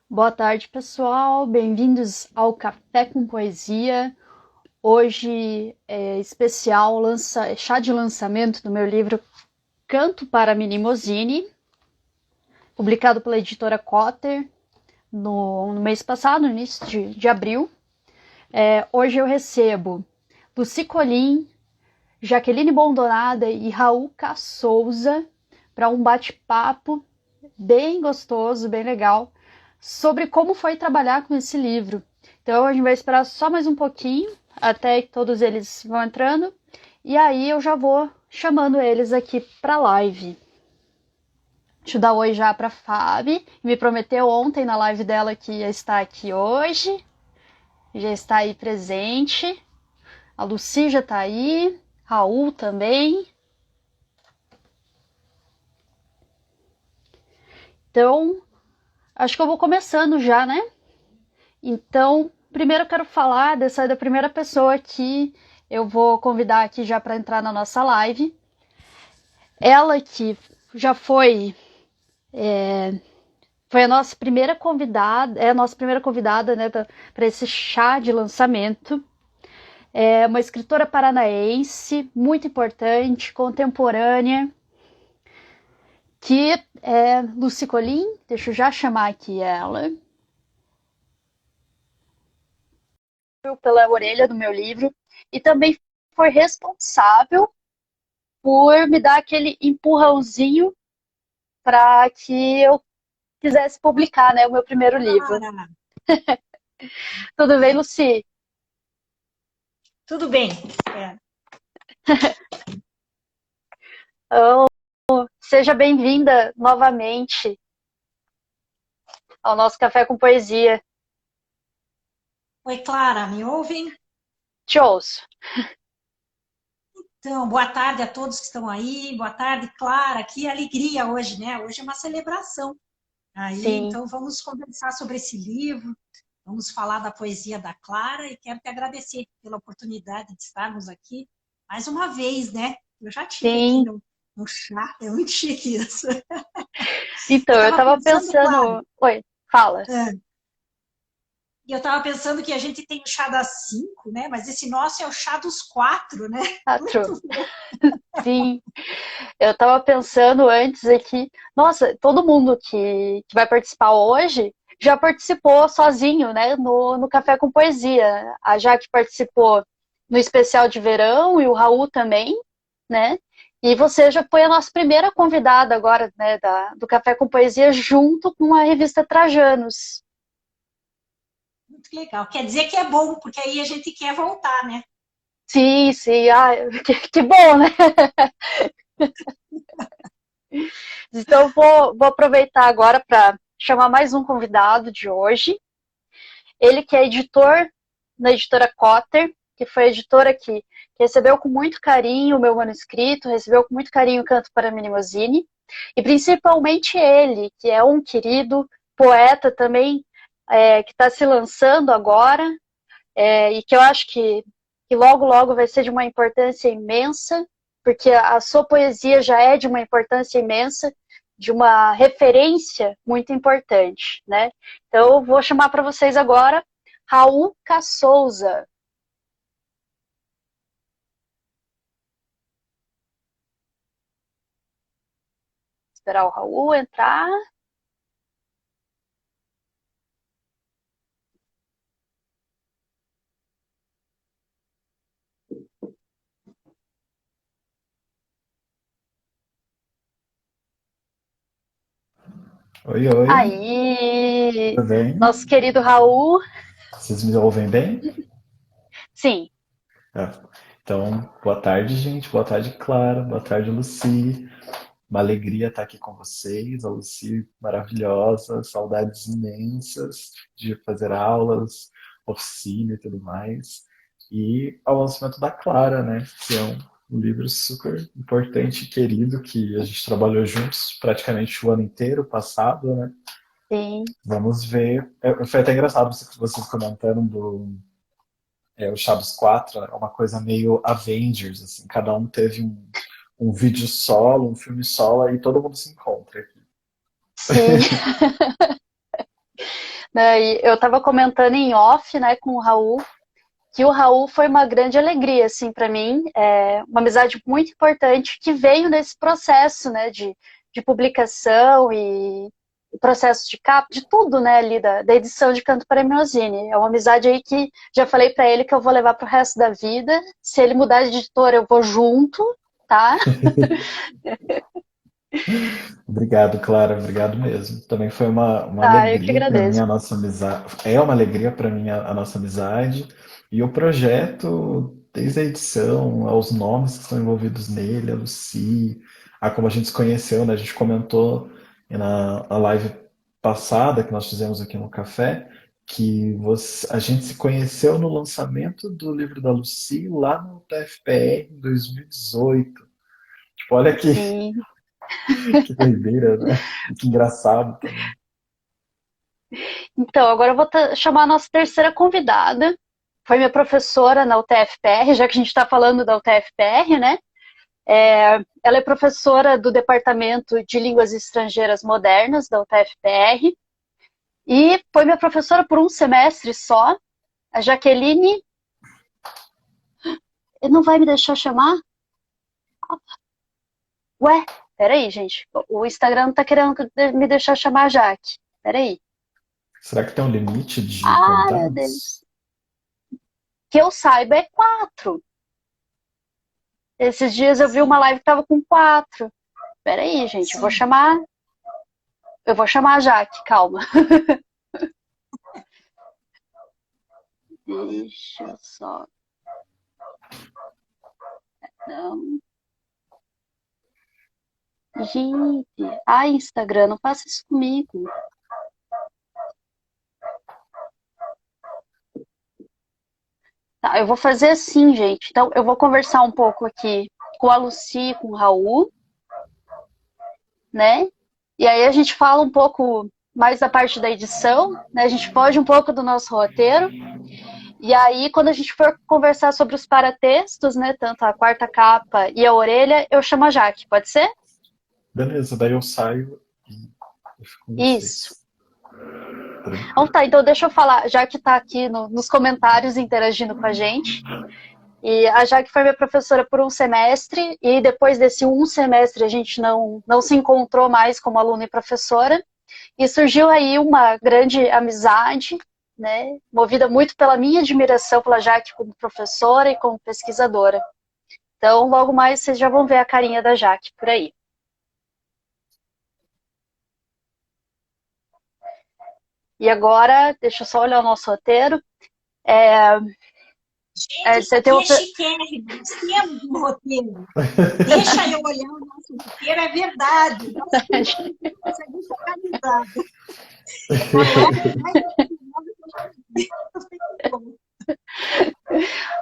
Boa tarde, pessoal. Bem-vindos ao Café com Poesia. Hoje é especial chá de lançamento do meu livro Canto para Minimosine, publicado pela editora Cotter no mês passado, no início de abril. Hoje eu recebo Lucy Colim, Jaqueline Bondonada e Raul K. Souza para um bate-papo bem gostoso, bem legal, sobre como foi trabalhar com esse livro. Então a gente vai esperar só mais um pouquinho, até que todos eles vão entrando, e aí eu já vou chamando eles aqui para live. Deixa eu dar oi já para Fábio, me prometeu ontem na live dela que ia estar aqui hoje, já está aí presente. A Lucy já está aí, Raul também. Então, acho que eu vou começando já, né? Então, primeiro eu quero falar da primeira pessoa que eu vou convidar aqui já para entrar na nossa live. Ela que já foi a nossa primeira convidada, é a nossa primeira convidada, né, para esse chá de lançamento. É uma escritora paranaense, muito importante, contemporânea, que é Lucy Colim. Deixa eu já chamar aqui ela. Pela orelha do meu livro e também foi responsável por me dar aquele empurrãozinho para que eu quisesse publicar, né, o meu primeiro livro. Clara, Tudo bem, Lucy? tudo bem. É. Oh, seja bem-vinda novamente ao nosso Café com Poesia. Oi, Clara, me ouvem? Te ouço. Então, boa tarde a todos que estão aí. Boa tarde, Clara. Que alegria hoje, né? Hoje é uma celebração. Aí, Sim, então, vamos conversar sobre esse livro, vamos falar da poesia da Clara e quero te agradecer pela oportunidade de estarmos aqui mais uma vez, né? Eu já tive aqui sim. no chá, é muito chique isso. Então, Eu eu estava tava pensando, Clara, pensando. Oi, fala. e eu estava pensando que a gente tem o chá das 5, né? Mas esse nosso é o chá dos 4, né? Ah, true. Muito bom. Sim, eu tava pensando antes aqui, nossa, todo mundo que vai participar hoje já participou sozinho, né, no Café com Poesia. A Jaque participou no especial de verão e o Raul também, né? E você já foi a nossa primeira convidada agora, né, do Café com Poesia junto com a revista Trajanos. Muito legal. Quer dizer que é bom, porque aí a gente quer voltar, né? Sim, sim, ah, que bom, né? Então eu vou aproveitar agora para chamar mais um convidado de hoje. Ele que é editor na editora Cotter, que foi a editora que recebeu com muito carinho o meu manuscrito, recebeu com muito carinho o Canto para Minimosine, e principalmente ele, que é um querido poeta também, que está se lançando agora, e que eu acho que logo, logo vai ser de uma importância imensa, porque a sua poesia já é de uma importância imensa, de uma referência muito importante, né? Então, eu vou chamar para vocês agora Raul K. Souza. Esperar o Raul entrar. Oi, oi, Aí, tudo bem? nosso querido Raul. Vocês me ouvem bem? Sim, É. Então, boa tarde, gente. Boa tarde, Clara. Boa tarde, Lucy. Uma alegria estar aqui com vocês. A Lucy maravilhosa, saudades imensas de fazer aulas, oficina e tudo mais. E ao lançamento da Clara, né? Que é um livro super importante e querido que a gente trabalhou juntos praticamente o ano inteiro passado, né? sim. Vamos ver. Foi até engraçado vocês comentando o Chaves 4 é uma coisa meio Avengers, assim, cada um teve um vídeo solo, um filme solo, e todo mundo se encontra aqui. Sim. né? E eu estava comentando em off, né, com o Raul, que o Raul foi uma grande alegria, assim, para mim, uma amizade muito importante que veio nesse processo, né, de publicação e processo de capa, de tudo, né, ali da edição de Canto para Mnemosyne. É uma amizade aí que já falei para ele que eu vou levar pro resto da vida. Se ele mudar de editora, eu vou junto, tá? Obrigado, Clara, obrigado mesmo. Também foi uma Ah, eu que alegria para mim agradeço. a nossa amizade. É uma alegria para mim a nossa amizade. E o projeto, desde a edição, aos nomes que estão envolvidos nele, a Lucy, a como a gente se conheceu, né? A gente comentou na live passada que nós fizemos aqui no café, que a gente se conheceu no lançamento do livro da Lucy lá no TFPR em 2018. Tipo, olha Sim. que doideira, né? E que engraçado também. Então, agora eu vou chamar a nossa terceira convidada. Foi minha professora na UTFPR, já que a gente está falando da UTFPR, né? Ela é professora do Departamento de Línguas Estrangeiras Modernas da UTFPR e foi minha professora por um semestre só. A Jaqueline. Não vai me deixar chamar? Ué, peraí, gente. O Instagram não tá querendo me deixar chamar a Jaque. Peraí. Será que tem um limite de Ah, meu convidados? Deus. Que eu saiba é 4. Esses dias eu vi uma Sim, live que tava com 4. Peraí, gente, eu vou sim. chamar. Eu vou chamar a Jaque, calma. Deixa eu só. Não. Gente, ai, Instagram, não faça isso comigo. Tá, eu vou fazer assim, gente. Então, eu vou conversar um pouco aqui com a Lucy, com o Raul, né? E aí a gente fala um pouco mais da parte da edição, né? A gente foge um pouco do nosso roteiro. E aí, quando a gente for conversar sobre os paratextos, né? Tanto a quarta capa e a orelha, eu chamo a Jaque, pode ser? Beleza, daí eu saio e eu fico com Isso. vocês. Então Tranquilo. tá, então deixa eu falar, já que tá aqui nos comentários interagindo com a gente. E a Jaque foi minha professora por um semestre, e depois desse um semestre a gente não se encontrou mais como aluna e professora, e surgiu aí uma grande amizade, né, movida muito pela minha admiração pela Jaque como professora e como pesquisadora. Então, logo mais vocês já vão ver a carinha da Jaque por aí. E agora, deixa eu só olhar o nosso roteiro. Gente, isso Você tem aqui uma... é chiquérrimo. Nós temos um roteiro. Deixa eu olhar o nosso roteiro, é verdade. Nós temos essa lista organizada.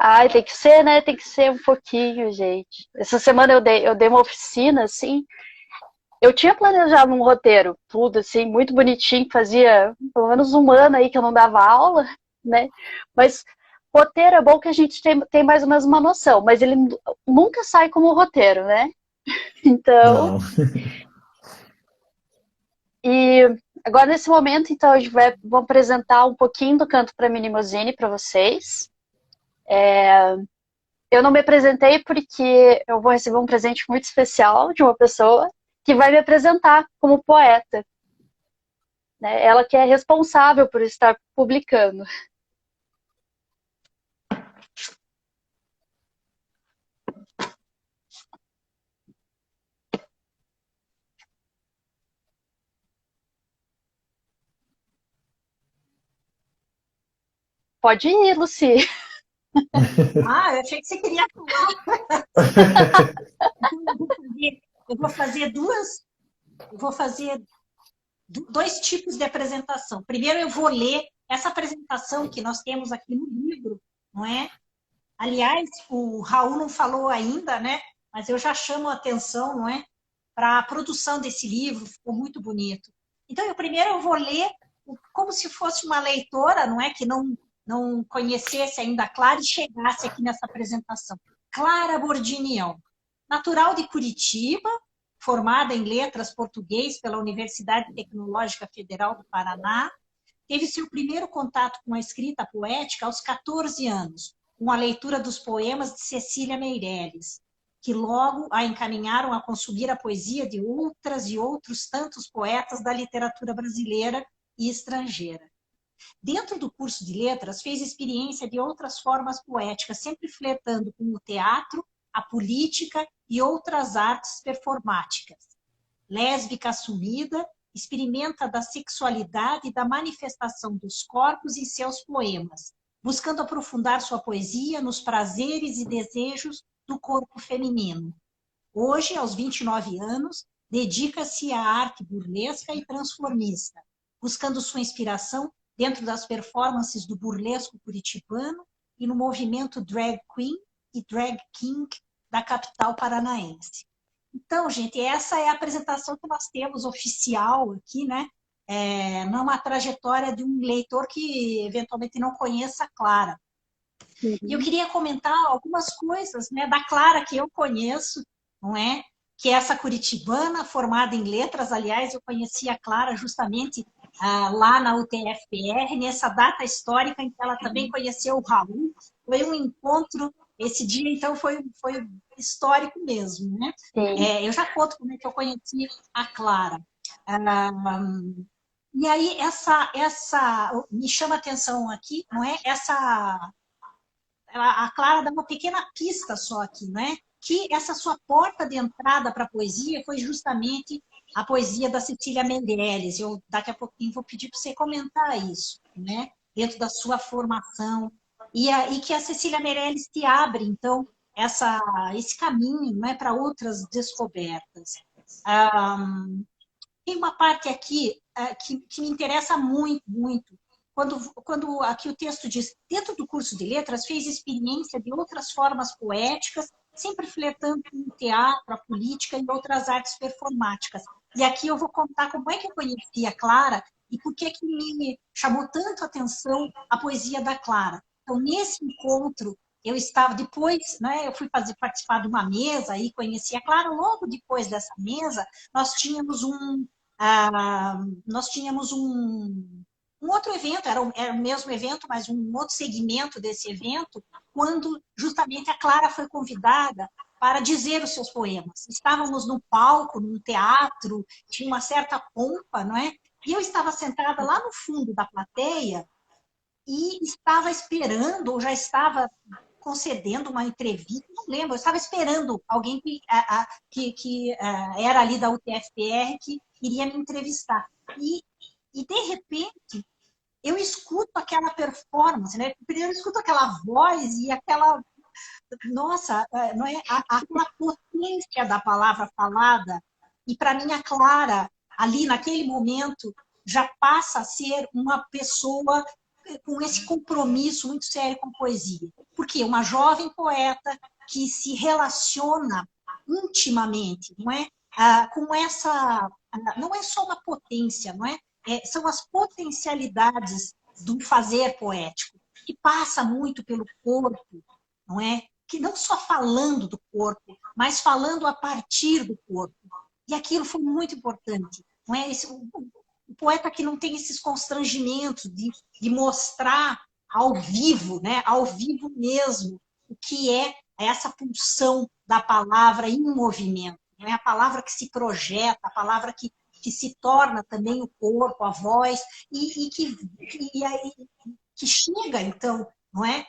A live Ai, tem que ser, né? Tem que ser um pouquinho, gente. Essa semana eu dei uma oficina, assim. Eu tinha planejado um roteiro, tudo, assim, muito bonitinho. Fazia pelo menos um ano aí que eu não dava aula, né? Mas roteiro é bom que a gente tem mais ou menos uma noção, mas ele nunca sai como roteiro, né? Então, Não. e agora nesse momento, então, a gente vou apresentar um pouquinho do Canto para Mnemosyne para vocês. Eu não me apresentei porque eu vou receber um presente muito especial de uma pessoa que vai me apresentar como poeta, né? Ela que é responsável por estar publicando. Pode ir, Lucy. Ah, eu achei que você queria falar. Eu vou fazer duas. Eu vou fazer dois tipos de apresentação. Primeiro, eu vou ler essa apresentação que nós temos aqui no livro, não é? Aliás, o Raul não falou ainda, né? Mas eu já chamo a atenção, não é? Para a produção desse livro, ficou muito bonito. Então, primeiro eu vou ler como se fosse uma leitora, não é? Que não conhecesse ainda a Clara e chegasse aqui nessa apresentação. Clara Bordinião, natural de Curitiba, formada em letras português pela Universidade Tecnológica Federal do Paraná, teve seu primeiro contato com a escrita poética aos 14 anos, com a leitura dos poemas de Cecília Meirelles, que logo a encaminharam a consumir a poesia de outras e outros tantos poetas da literatura brasileira e estrangeira. Dentro do curso de letras, fez experiência de outras formas poéticas, sempre flertando com o teatro, a política e outras artes performáticas. Lésbica assumida, experimenta da sexualidade e da manifestação dos corpos em seus poemas, buscando aprofundar sua poesia nos prazeres e desejos do corpo feminino. Hoje, aos 29 anos, dedica-se à arte burlesca e transformista, buscando sua inspiração dentro das performances do burlesco curitibano e no movimento drag queen e drag king da capital paranaense. Então, gente, essa é a apresentação que nós temos oficial aqui, né? Não é uma trajetória de um leitor que eventualmente não conheça a Clara. E eu queria comentar algumas coisas, né, da Clara que eu conheço, não é? Que é essa curitibana formada em letras. Aliás, eu conheci a Clara justamente lá na UTFPR, nessa data histórica em que ela também conheceu o Raul. Foi um encontro, esse dia, então, foi histórico mesmo, né? Eu já conto como é que eu conheci a Clara. E aí, essa me chama a atenção aqui, não é? A Clara dá uma pequena pista só aqui, não é? Que essa sua porta de entrada para a poesia foi justamente a poesia da Cecília Meirelles. Eu daqui a pouquinho vou pedir para você comentar isso, né? Dentro da sua formação. E que a Cecília Meirelles te abre, então, esse caminho, não é, para outras descobertas. Tem uma parte aqui que me interessa muito, muito. Quando aqui o texto diz, dentro do curso de letras, fez experiência de outras formas poéticas, sempre flertando com o teatro, a política e outras artes performáticas. E aqui eu vou contar como é que eu conheci a Clara e por que me chamou tanto a atenção a poesia da Clara. Então, nesse encontro, eu estava depois, né, eu fui participar de uma mesa e conheci a Clara. Logo depois dessa mesa, nós tínhamos um outro evento, era o mesmo evento, mas um outro segmento desse evento, quando justamente a Clara foi convidada para dizer os seus poemas. Estávamos no palco, num teatro, tinha uma certa pompa, não é? E eu estava sentada lá no fundo da plateia e estava esperando, ou já estava concedendo uma entrevista, não lembro, eu estava esperando alguém que era ali da UTFPR que iria me entrevistar. E de repente, eu escuto aquela performance, né? Primeiro eu escuto aquela voz e aquela... Nossa, não é? Aquela potência da palavra falada. E para mim, a Clara, ali naquele momento, já passa a ser uma pessoa com esse compromisso muito sério com a poesia. Porque uma jovem poeta que se relaciona intimamente, não é? Com essa... Não é só uma potência, não é? São as potencialidades do fazer poético, que passa muito pelo corpo, não é? Que não só falando do corpo, mas falando a partir do corpo. E aquilo foi muito importante, não é? O poeta que não tem esses constrangimentos de mostrar ao vivo, né? Ao vivo mesmo, o que é essa pulsão da palavra em movimento, não é? A palavra que se projeta, a palavra que se torna também o corpo, a voz, e que chega, então, não é?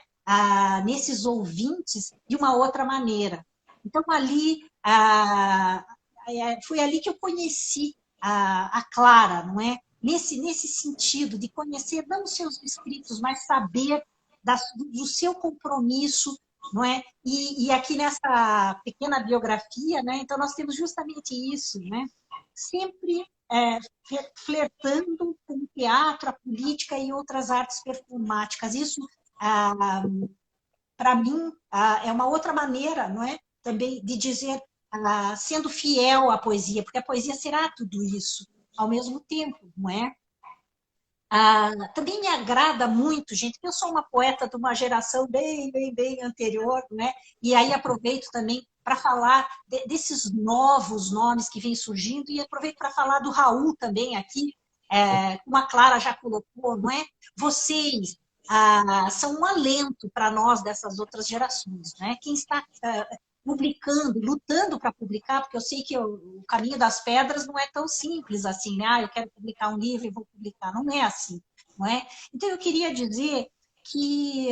Nesses ouvintes de uma outra maneira. Então, ali, foi ali que eu conheci a Clara, não é? Nesse sentido de conhecer não os seus escritos, mas saber do seu compromisso, não é? E aqui nessa pequena biografia, né? Então nós temos justamente isso, né? Sempre flertando com o teatro, a política e outras artes performáticas. Isso, para mim, é uma outra maneira, não é? Também de dizer, sendo fiel à poesia, porque a poesia será tudo isso ao mesmo tempo, não é? Também me agrada muito, gente, que eu sou uma poeta de uma geração bem, bem, bem anterior, né? E aí aproveito também para falar desses novos nomes que vêm surgindo e aproveito para falar do Raul também aqui, como a Clara já colocou, não é? Vocês são um alento para nós dessas outras gerações, né? Quem está publicando, lutando para publicar, porque eu sei que o caminho das pedras não é tão simples assim, né? Eu quero publicar um livro e vou publicar, não é assim, não é? Então eu queria dizer que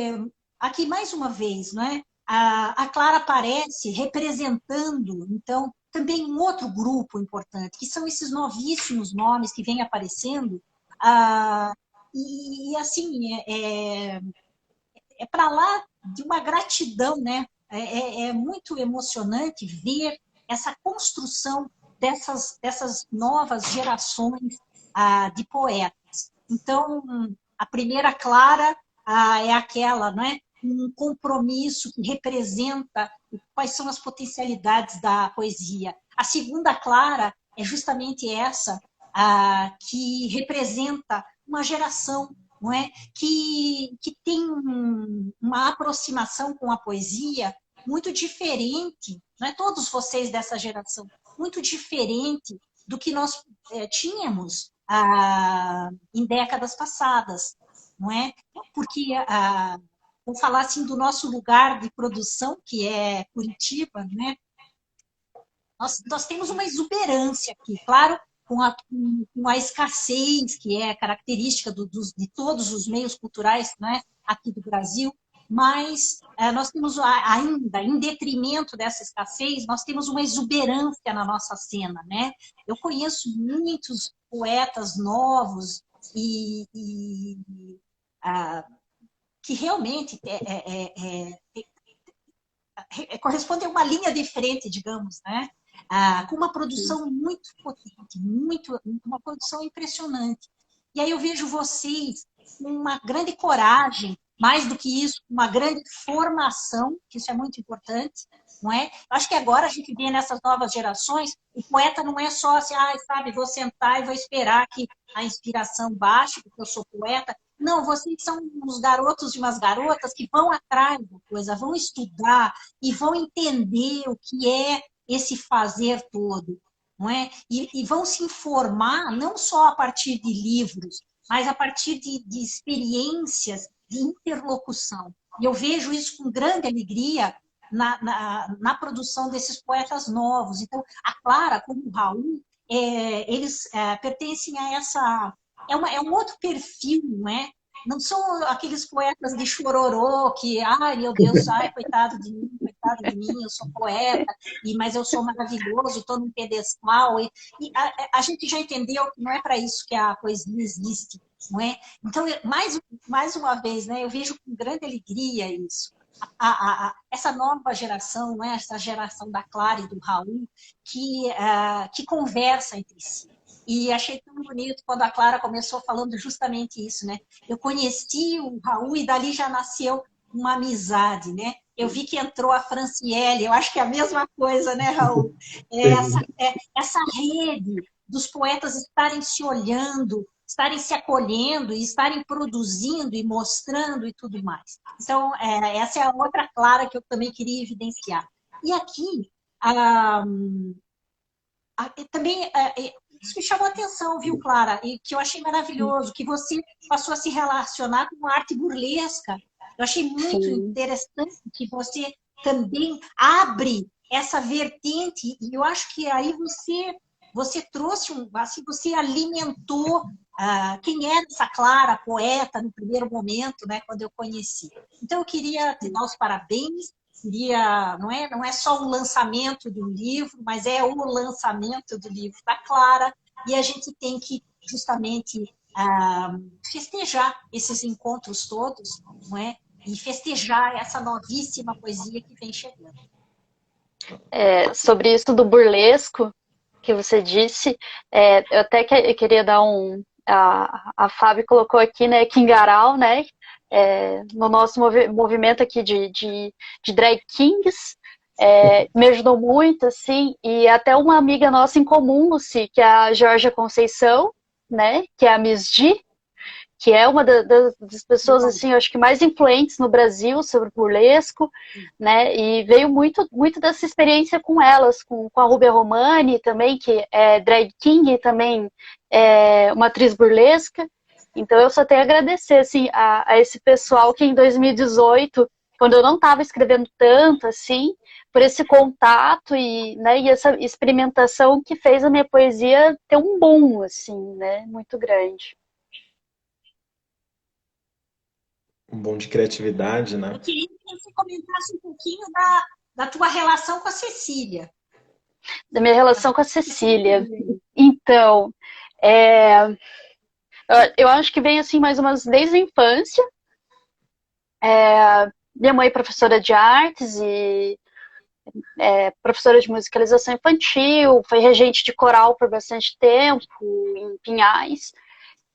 aqui mais uma vez, não é? A Clara aparece representando, então, também um outro grupo importante, que são esses novíssimos nomes que vêm aparecendo, assim, é para lá de uma gratidão, né? É muito emocionante ver essa construção dessas novas gerações de poetas. Então, a primeira Clara é aquela, não é? Um compromisso que representa quais são as potencialidades da poesia. A segunda Clara é justamente essa, que representa uma geração, não é? que tem uma aproximação com a poesia muito diferente, não é? Todos vocês dessa geração, muito diferente do que nós tínhamos em décadas passadas, não é? Porque vou falar assim do nosso lugar de produção, que é Curitiba, né? Nós temos uma exuberância aqui, claro, com a escassez que é característica de todos os meios culturais, né, aqui do Brasil, mas nós temos ainda, em detrimento dessa escassez, nós temos uma exuberância na nossa cena, né? Eu conheço muitos poetas novos que realmente correspondem a uma linha de frente, digamos, né? Com uma produção muito potente, uma produção impressionante. E aí eu vejo vocês com uma grande coragem, mais do que isso, uma grande formação, que isso é muito importante, não é? Acho que agora a gente vê nessas novas gerações, o poeta não é só assim, sabe, vou sentar e vou esperar que a inspiração baixe, porque eu sou poeta. Não, vocês são uns garotos e umas garotas que vão atrás da coisa, vão estudar e vão entender o que é esse fazer todo, não é? E vão se informar não só a partir de livros, mas a partir de experiências de interlocução. E eu vejo isso com grande alegria na produção desses poetas novos. Então, a Clara, como o Raul, eles pertencem a essa... É um outro perfil, não é? Não são aqueles poetas de chororô que, ai, meu Deus, ai, coitado de mim, eu sou poeta, mas eu sou maravilhoso, estou num pedestal. E a gente já entendeu que não é para isso que a poesia existe, não é? Então, mais uma vez, né, eu vejo com grande alegria isso. Essa nova geração, né, essa geração da Clara e do Raul, que conversa entre si. E achei tão bonito quando a Clara começou falando justamente isso, né? Eu conheci o Raul e dali já nasceu uma amizade, né? Eu vi que entrou a Franciele, eu acho que é a mesma coisa, né, Raul? Essa rede dos poetas estarem se olhando, estarem se acolhendo e estarem produzindo e mostrando e tudo mais. Então, essa é a outra Clara que eu também queria evidenciar. E aqui, também... isso me chamou a atenção, viu, Clara? E que eu achei maravilhoso, que você passou a se relacionar com a arte burlesca. Eu achei muito interessante que você também abre essa vertente, e eu acho que aí você trouxe, assim, você alimentou quem era essa Clara, poeta, no primeiro momento, né, quando eu conheci. Então, eu queria te dar os parabéns. Não é só o lançamento do livro, mas é o lançamento do livro da Clara, e a gente tem que justamente festejar esses encontros todos, não é? E festejar essa novíssima poesia que vem chegando. Sobre isso do burlesco que você disse, eu até queria dar a Fábio colocou aqui, né, Kingaral, né, no nosso movimento aqui de drag kings, me ajudou muito, assim, e até uma amiga nossa em comum, Lucy, que é a Georgia Conceição, né, que é a Miss G, que é uma das pessoas, assim, eu acho que mais influentes no Brasil sobre burlesco, né? E veio muito dessa experiência com elas, com a Rubia Romani também, que é drag king e também é uma atriz burlesca. Então eu só tenho a agradecer, assim, a esse pessoal que em 2018, quando eu não estava escrevendo tanto, assim, por esse contato e, né, e essa experimentação que fez a minha poesia ter um boom, assim, né, muito grande. Um bom de criatividade, Eu né? queria que você comentasse um pouquinho da tua relação com a Cecília. Da minha relação com a Cecília. Então, é, eu acho que vem assim mais ou menos desde a infância. Minha mãe é professora de artes e professora de musicalização infantil, foi regente de coral por bastante tempo em Pinhais.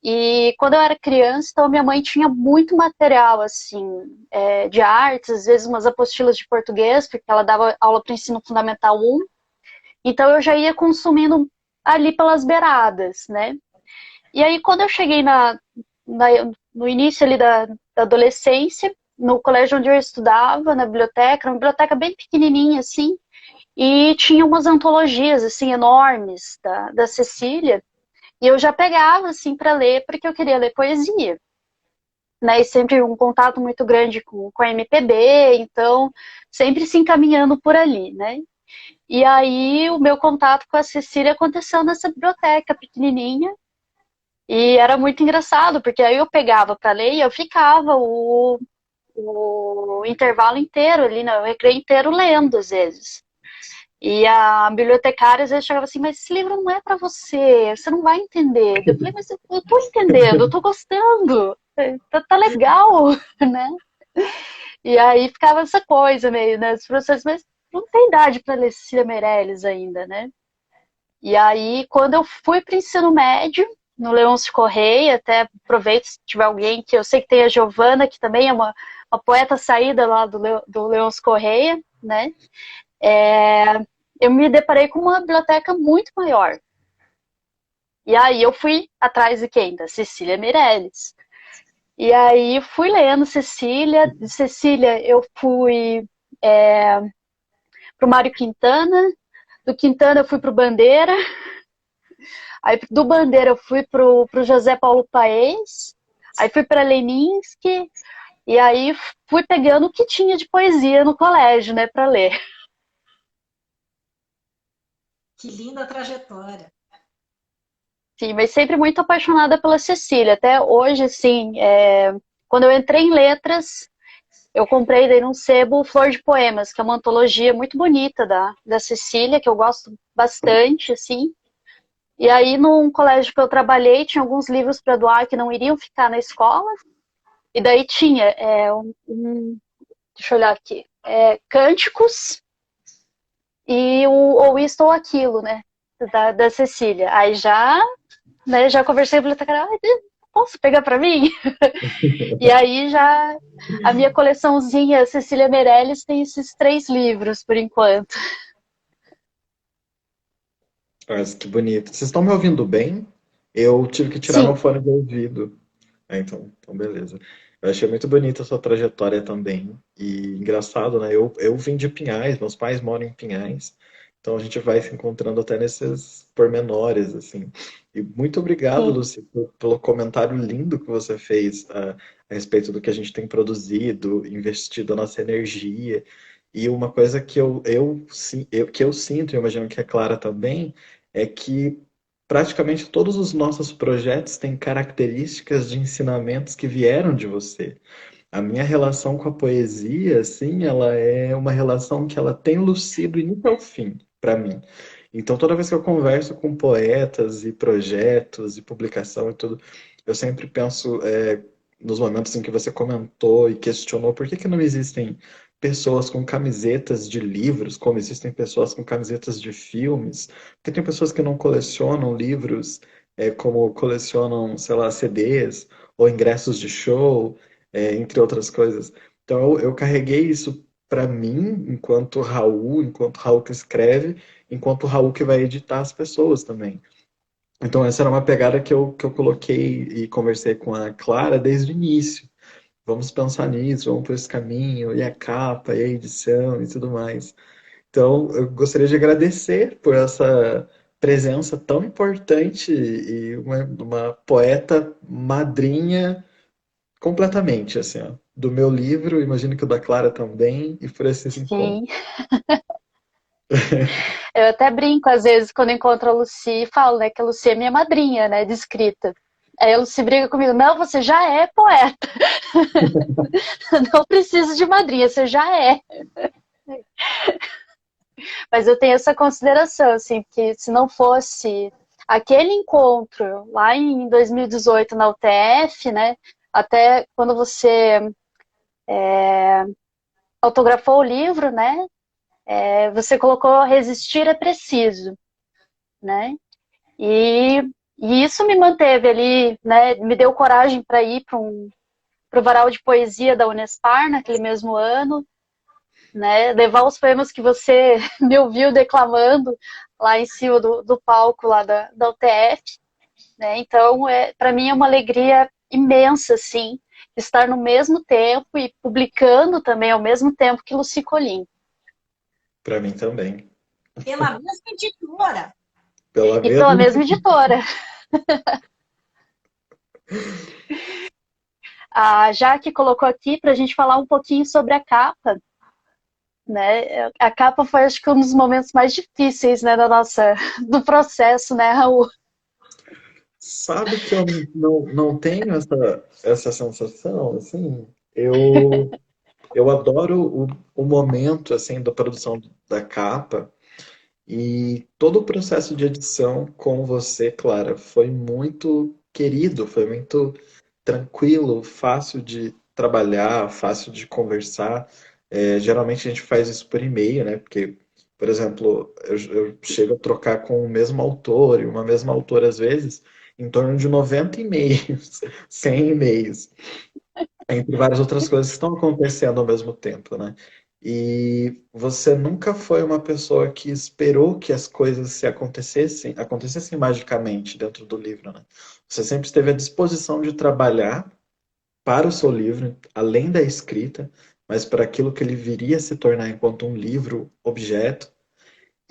E quando eu era criança, então minha mãe tinha muito material assim de artes, às vezes umas apostilas de português, porque ela dava aula para ensino fundamental 1. Então eu já ia consumindo ali pelas beiradas, né? E aí quando eu cheguei no início ali da adolescência, no colégio onde eu estudava, na biblioteca, uma biblioteca bem pequenininha assim, e tinha umas antologias assim enormes da Cecília, e eu já pegava assim para ler porque eu queria ler poesia, né? E sempre um contato muito grande com a MPB, então sempre se encaminhando por ali, né? E aí o meu contato com a Cecília aconteceu nessa biblioteca pequenininha, e era muito engraçado, porque aí eu pegava para ler e eu ficava o intervalo inteiro ali, o recreio inteiro lendo às vezes. E a bibliotecária às vezes chegava assim, mas esse livro não é para você não vai entender. Eu falei, mas eu tô entendendo, eu tô gostando, tá legal, né? E aí ficava essa coisa meio, né? Os professores, mas não tem idade para ler Cecília Meirelles ainda, né? E aí, quando eu fui para o ensino médio, no Leôncio Correia, até aproveito se tiver alguém, que eu sei que tem a Giovana, que também é uma poeta saída lá do Leôncio Correia, né? Eu me deparei com uma biblioteca muito maior. E aí eu fui atrás de quem? Da Cecília Meirelles. E aí fui lendo Cecília. De Cecília eu fui pro Mário Quintana. Do Quintana eu fui pro Bandeira. Aí do Bandeira eu fui pro José Paulo Paes. Aí fui para Leninski. E aí fui pegando o que tinha de poesia no colégio, né, para ler. Que linda trajetória. Sim, mas sempre muito apaixonada pela Cecília. Até hoje, assim, quando eu entrei em letras, eu comprei daí num sebo Flor de Poemas, que é uma antologia muito bonita da Cecília, que eu gosto bastante, assim. E aí, num colégio que eu trabalhei, tinha alguns livros para doar que não iriam ficar na escola. E daí tinha deixa eu olhar aqui, Cânticos e o Ou Isto ou Aquilo, né? Da Cecília. Aí já, né, já conversei com a bibliotecária, posso pegar para mim? E aí já a minha coleçãozinha Cecília Meirelles tem esses 3 livros por enquanto. Mas que bonito. Vocês estão me ouvindo bem? Eu tive que tirar meu Sim, fone de ouvido. Então beleza. Eu achei muito bonita a sua trajetória também. E engraçado, né? Eu vim de Pinhais, meus pais moram em Pinhais. Então a gente vai se encontrando até nesses pormenores, assim. E muito obrigado, sim, Lucy, pelo comentário lindo que você fez a respeito do que a gente tem produzido, investido a nossa energia. E uma coisa que eu sinto, e eu imagino que a Clara também, é que praticamente todos os nossos projetos têm características de ensinamentos que vieram de você. A minha relação com a poesia, assim, ela é uma relação que ela tem Lucy do início ao fim, para mim. Então, toda vez que eu converso com poetas e projetos e publicação e tudo, eu sempre penso nos momentos em que você comentou e questionou por que que não existem pessoas com camisetas de livros, como existem pessoas com camisetas de filmes, porque tem pessoas que não colecionam livros, como colecionam, sei lá, CDs ou ingressos de show, entre outras coisas. Então eu carreguei isso para mim, enquanto Raul que escreve, enquanto Raul que vai editar as pessoas também. Então essa era uma pegada que eu coloquei e conversei com a Clara desde o início. Vamos pensar nisso, vamos por esse caminho, e a capa, e a edição e tudo mais. Então, eu gostaria de agradecer por essa presença tão importante e uma poeta madrinha completamente, assim, ó, do meu livro, imagino que o da Clara também, e por esses encontros. Sim. Eu até brinco, às vezes, quando encontro a Lucy, e falo, né, que a Lucy é minha madrinha, né, de escrita. Aí a Lucy briga comigo, não, você já é poeta. Não precisa de madrinha, você já é. Mas eu tenho essa consideração, assim, que se não fosse aquele encontro lá em 2018 na UTF, né, até quando você autografou o livro, né, você colocou resistir é preciso, né, e, e isso me manteve ali, né, me deu coragem para ir para o Varal de Poesia da Unespar naquele mesmo ano, né, levar os poemas que você me ouviu declamando lá em cima do palco lá da UTF, né, então para mim é uma alegria imensa, assim, estar no mesmo tempo e publicando também ao mesmo tempo que Lucy Colin. Para mim também. Pela mesma editora. Pela E pela mesma. mesma editora. A Jaque colocou aqui para a gente falar um pouquinho sobre a capa, né? A capa foi, acho que, um dos momentos mais difíceis, né, do processo, né, Raul? Sabe que eu não tenho essa sensação, assim? Eu adoro o momento, assim, da produção da capa e todo o processo de edição com você, Clara, foi muito querido, foi muito tranquilo, fácil de trabalhar, fácil de conversar. Geralmente a gente faz isso por e-mail, né? Porque, por exemplo, eu chego a trocar com o mesmo autor e uma mesma autora às vezes em torno de 90 e-mails, 100 e-mails, entre várias outras coisas que estão acontecendo ao mesmo tempo, né? E você nunca foi uma pessoa que esperou que as coisas se acontecessem magicamente dentro do livro, né? Você sempre esteve à disposição de trabalhar para o seu livro, além da escrita, mas para aquilo que ele viria a se tornar enquanto um livro objeto.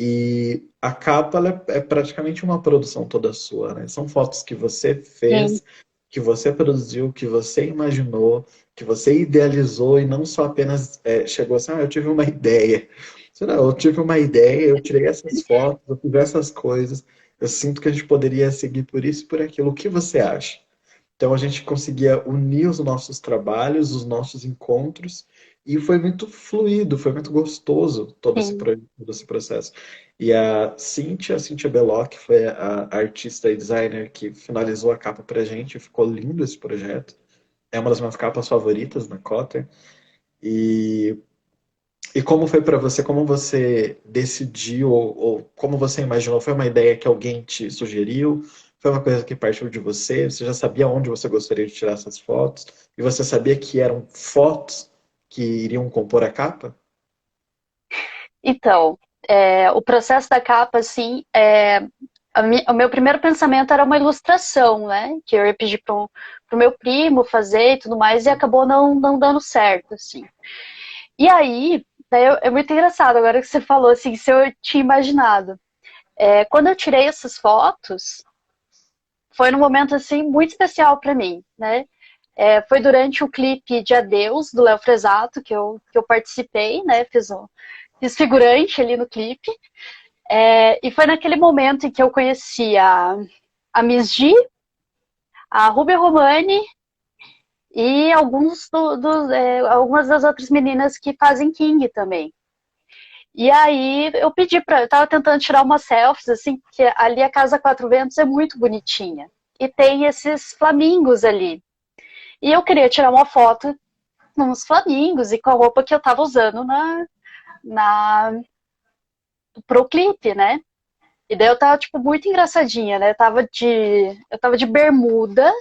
E a capa ela é praticamente uma produção toda sua, né? São fotos que você Sim, fez, que você produziu, que você imaginou, que você idealizou e não só apenas chegou assim, eu tive uma ideia. Não, eu tive uma ideia, eu tirei essas fotos, eu fiz essas coisas. Eu sinto que a gente poderia seguir por isso e por aquilo. O que você acha? Então a gente conseguia unir os nossos trabalhos, os nossos encontros, e foi muito fluido, foi muito gostoso sim. todo esse processo. E a Cíntia Belloc, foi a artista e designer que finalizou a capa pra gente, ficou lindo esse projeto. É uma das minhas capas favoritas na Cotter. E, e como foi para você? Como você decidiu ou como você imaginou? Foi uma ideia que alguém te sugeriu? Foi uma coisa que partiu de você? Você já sabia onde você gostaria de tirar essas fotos? E você sabia que eram fotos que iriam compor a capa? Então, o processo da capa, assim, o meu primeiro pensamento era uma ilustração, né? Que eu ia pedir pro meu primo fazer e tudo mais, e acabou não dando certo, assim. E aí, daí é muito engraçado agora que você falou, assim, se eu tinha imaginado. Quando eu tirei essas fotos, foi num momento, assim, muito especial para mim, né? Foi durante o clipe de Adeus, do Léo Fresato, que eu participei, né? Fiz figurante ali no clipe. E foi naquele momento em que eu conheci a Miss G, a Rubia Romani e algumas das outras meninas que fazem King também. E aí eu tava tentando tirar umas selfies, assim, porque ali a Casa Quatro Ventos é muito bonitinha. E tem esses flamingos ali. E eu queria tirar uma foto com os flamingos e com a roupa que eu tava usando na, pro clipe, né? E daí eu tava, tipo, muito engraçadinha, né? Eu tava de bermuda,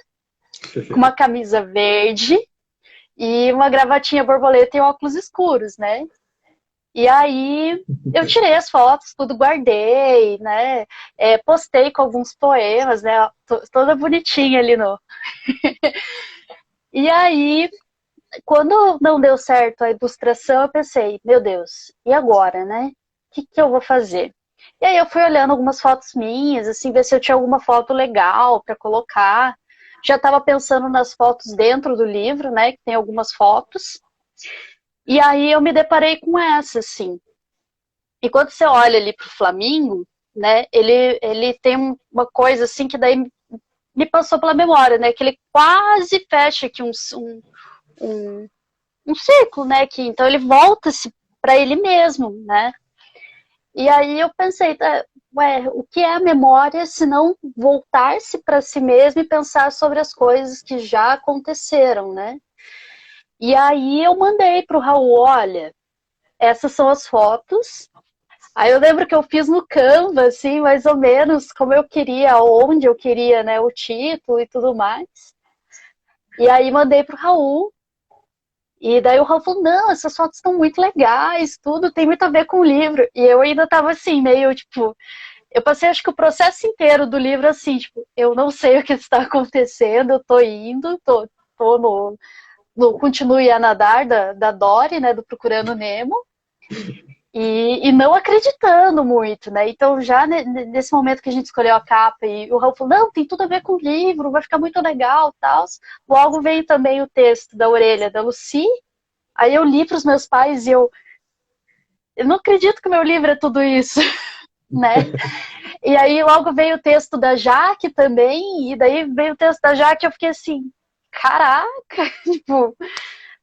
com uma camisa verde e uma gravatinha borboleta e óculos escuros, né? E aí eu tirei as fotos, tudo guardei, né? Postei com alguns poemas, né? Toda bonitinha ali no. E aí, quando não deu certo a ilustração, eu pensei, meu Deus, e agora, né? O que eu vou fazer? E aí eu fui olhando algumas fotos minhas, assim, ver se eu tinha alguma foto legal para colocar. Já estava pensando nas fotos dentro do livro, né? Que tem algumas fotos. E aí eu me deparei com essa, assim. E quando você olha ali pro Flamingo, né? Ele tem uma coisa assim que daí me passou pela memória, né? Que ele quase fecha aqui um, um círculo, né? Que, então ele volta-se para ele mesmo, né? E aí eu pensei, ué, o que é a memória se não voltar-se para si mesmo e pensar sobre as coisas que já aconteceram, né? E aí eu mandei para o Raul, olha, essas são as fotos. Aí eu lembro que eu fiz no Canva, assim, mais ou menos como eu queria, onde eu queria, né, o título e tudo mais. E aí mandei para o Raul. E daí o Raul falou, não, essas fotos estão muito legais, tudo tem muito a ver com o livro. E eu ainda tava assim, meio tipo, eu passei acho que o processo inteiro do livro assim, tipo, eu não sei o que está acontecendo, eu tô indo, tô no Continue a Nadar da Dory, né, do Procurando Nemo, e não acreditando muito, né? Então já nesse momento que a gente escolheu a capa e o Raul falou, não, tem tudo a ver com o livro, vai ficar muito legal, tal. Logo veio também o texto da orelha da Lucy. Aí eu li para os meus pais e eu não acredito que o meu livro é tudo isso, né? E aí logo veio o texto da Jaque também, e daí veio o texto da Jaque e eu fiquei assim, caraca, tipo,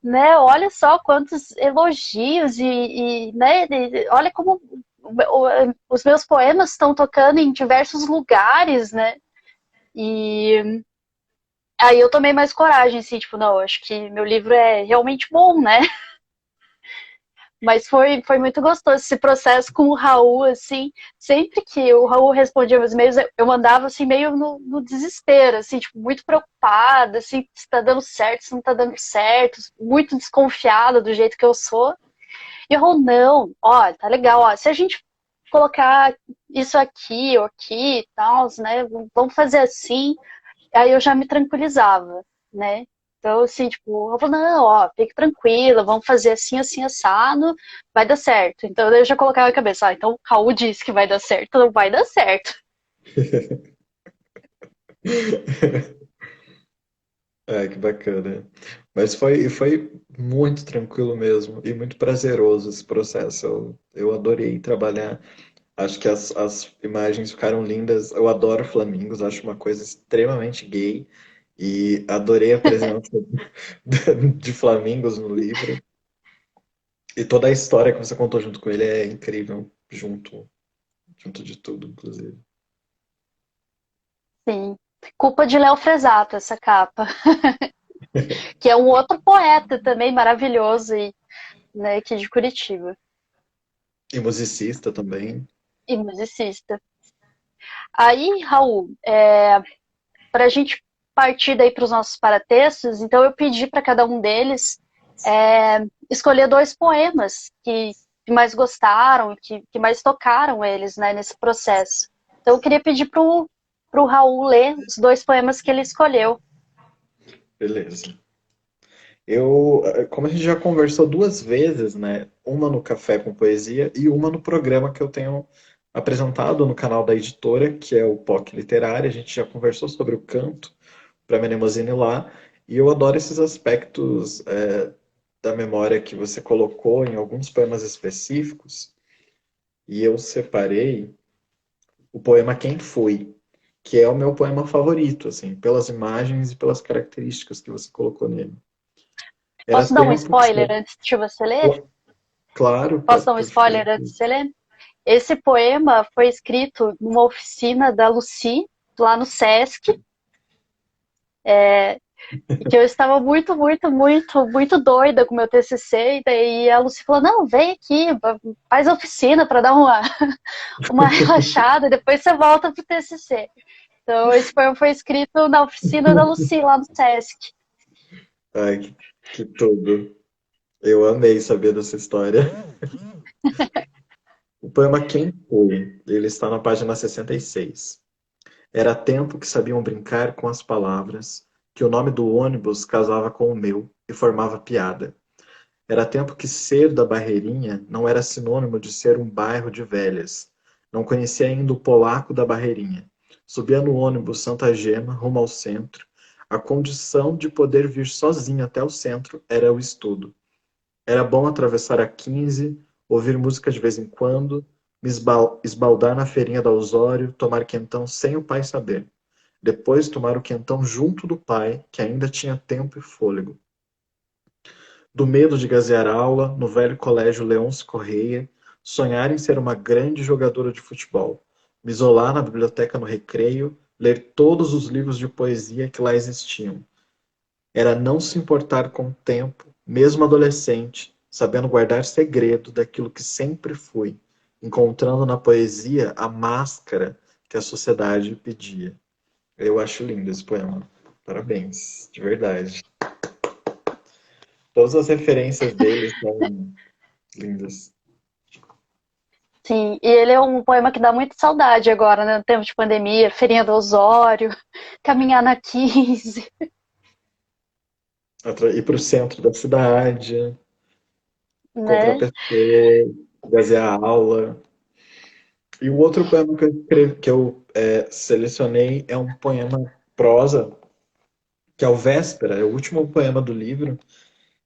né? Olha só quantos elogios né? Olha como os meus poemas estão tocando em diversos lugares, né? E aí eu tomei mais coragem, assim, tipo, não, acho que meu livro é realmente bom, né? Mas foi muito gostoso esse processo com o Raul, assim, sempre que o Raul respondia meus e-mails, eu mandava, assim, meio no desespero, assim, tipo, muito preocupada, assim, se tá dando certo, se não tá dando certo, muito desconfiada do jeito que eu sou. E o Raul, não, ó, tá legal, ó, se a gente colocar isso aqui ou aqui e tal, né, vamos fazer assim, aí eu já me tranquilizava, né? Então, assim, tipo, eu falo, não, ó, fique tranquila, vamos fazer assim, assim, assado, vai dar certo. Então eu já colocava na cabeça, então o Raul disse que vai dar certo, não vai dar certo. Que bacana. Mas foi muito tranquilo mesmo e muito prazeroso esse processo. Eu adorei trabalhar. Acho que as imagens ficaram lindas. Eu adoro flamingos, acho uma coisa extremamente gay. E adorei a presença de flamingos no livro. E toda a história que você contou junto com ele é incrível, junto de tudo, inclusive. Sim. Culpa de Léo Fresato, essa capa. Que é um outro poeta também maravilhoso, né, aqui de Curitiba. E musicista também. E musicista. Aí, Raul, para a gente partir daí para os nossos paratextos, então eu pedi para cada um deles escolher dois poemas que mais gostaram, que mais tocaram eles, né, nesse processo. Então eu queria pedir para o Raul ler os dois poemas que ele escolheu. Beleza. Como a gente já conversou duas vezes, né? Uma no Café com Poesia e uma no programa que eu tenho apresentado no canal da editora, que é o POC Literária. A gente já conversou sobre o canto para Menemosine lá. E eu adoro esses aspectos da memória que você colocou em alguns poemas específicos. E eu separei o poema Quem Foi, que é o meu poema favorito, assim, pelas imagens e pelas características que você colocou nele. Era Posso dar um tempo que spoiler antes de você ler? Claro, Posso dar um por spoiler favor. antes de você ler? Esse poema foi escrito numa oficina da Lucy, lá no Sesc, e que eu estava muito, muito, muito, muito doida com o meu TCC, e daí a Lucy falou, não, vem aqui, faz oficina para dar uma relaxada, depois você volta pro TCC. Então, esse poema foi escrito na oficina da Lucy, lá no Sesc. Ai, que tudo. Eu amei saber dessa história. O poema Quem Foi? Ele está na página 66. Era tempo que sabiam brincar com as palavras, que o nome do ônibus casava com o meu e formava piada. Era tempo que ser da Barreirinha não era sinônimo de ser um bairro de velhas. Não conhecia ainda o polaco da Barreirinha. Subia no ônibus Santa Gema, rumo ao centro. A condição de poder vir sozinho até o centro era o estudo. Era bom atravessar a 15, ouvir música de vez em quando, me esbaldar na feirinha da Osório, tomar quentão sem o pai saber. Depois tomar o quentão junto do pai, que ainda tinha tempo e fôlego. Do medo de gazear aula, no velho colégio Leôncio Correia, sonhar em ser uma grande jogadora de futebol, me isolar na biblioteca no recreio, ler todos os livros de poesia que lá existiam. Era não se importar com o tempo, mesmo adolescente, sabendo guardar segredo daquilo que sempre fui, encontrando na poesia a máscara que a sociedade pedia. Eu acho lindo esse poema. Parabéns, de verdade. Todas as referências dele são lindas. Sim, e ele é um poema que dá muita saudade agora, né? No tempo de pandemia, Feirinha do Osório, caminhar na 15, Ir para o centro da cidade, encontrar né? pessoas, fazer a aula. E o outro poema que eu selecionei é um poema prosa, que é o Véspera, é o último poema do livro.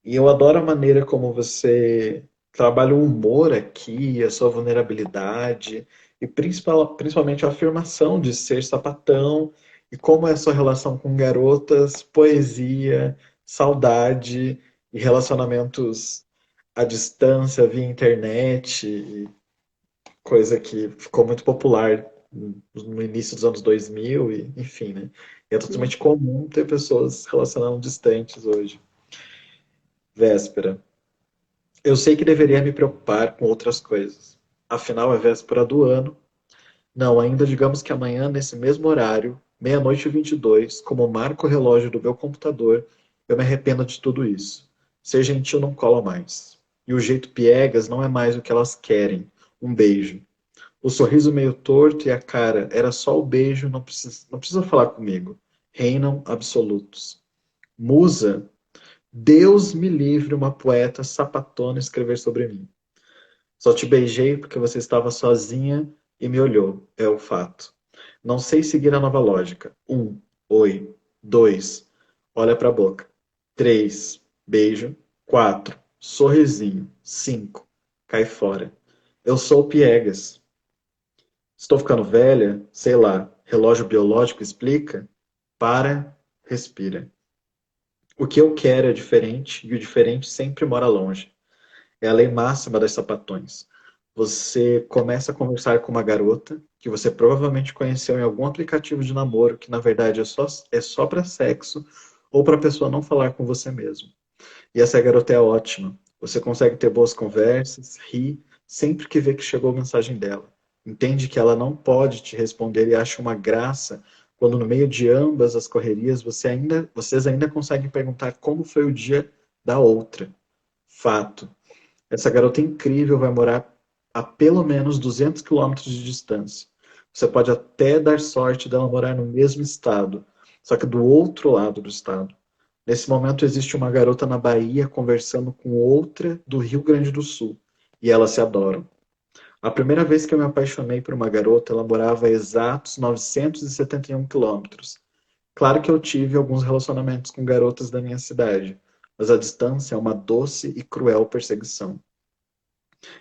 E eu adoro a maneira como você trabalha o humor aqui, a sua vulnerabilidade, e principalmente a afirmação de ser sapatão, e como é a sua relação com garotas, poesia, saudade e relacionamentos à distância via internet, coisa que ficou muito popular no início dos anos 2000, e, enfim, né? E é totalmente comum ter pessoas se relacionando distantes hoje. Véspera. Eu sei que deveria me preocupar com outras coisas. Afinal, é véspera do ano. Não, ainda digamos que amanhã, nesse mesmo horário, meia-noite e 22, como marca o relógio do meu computador, eu me arrependo de tudo isso. Ser gentil não cola mais. E o jeito piegas não é mais o que elas querem. Um beijo. O sorriso meio torto e a cara era só o beijo, não precisa falar comigo. Reinam absolutos. Musa, Deus me livre uma poeta sapatona escrever sobre mim. Só te beijei porque você estava sozinha e me olhou, é o fato. Não sei seguir a nova lógica. Oi. Dois, olha pra boca. Três, beijo. Quatro, sorrisinho. Cinco, cai fora. Eu sou piegas. Estou ficando velha? Sei lá. Relógio biológico explica? Para, respira. O que eu quero é diferente e o diferente sempre mora longe. É a lei máxima das sapatões. Você começa a conversar com uma garota que você provavelmente conheceu em algum aplicativo de namoro, que na verdade é só para sexo ou para a pessoa não falar com você mesmo. E essa garota é ótima. Você consegue ter boas conversas, rir, sempre que vê que chegou a mensagem dela. Entende que ela não pode te responder e acha uma graça quando no meio de ambas as correrias vocês ainda conseguem perguntar como foi o dia da outra. Fato. Essa garota incrível vai morar a pelo menos 200 quilômetros de distância. Você pode até dar sorte dela morar no mesmo estado, só que do outro lado do estado. Nesse momento existe uma garota na Bahia conversando com outra do Rio Grande do Sul, e elas se adoram. A primeira vez que eu me apaixonei por uma garota, ela morava a exatos 971 quilômetros. Claro que eu tive alguns relacionamentos com garotas da minha cidade, mas a distância é uma doce e cruel perseguição.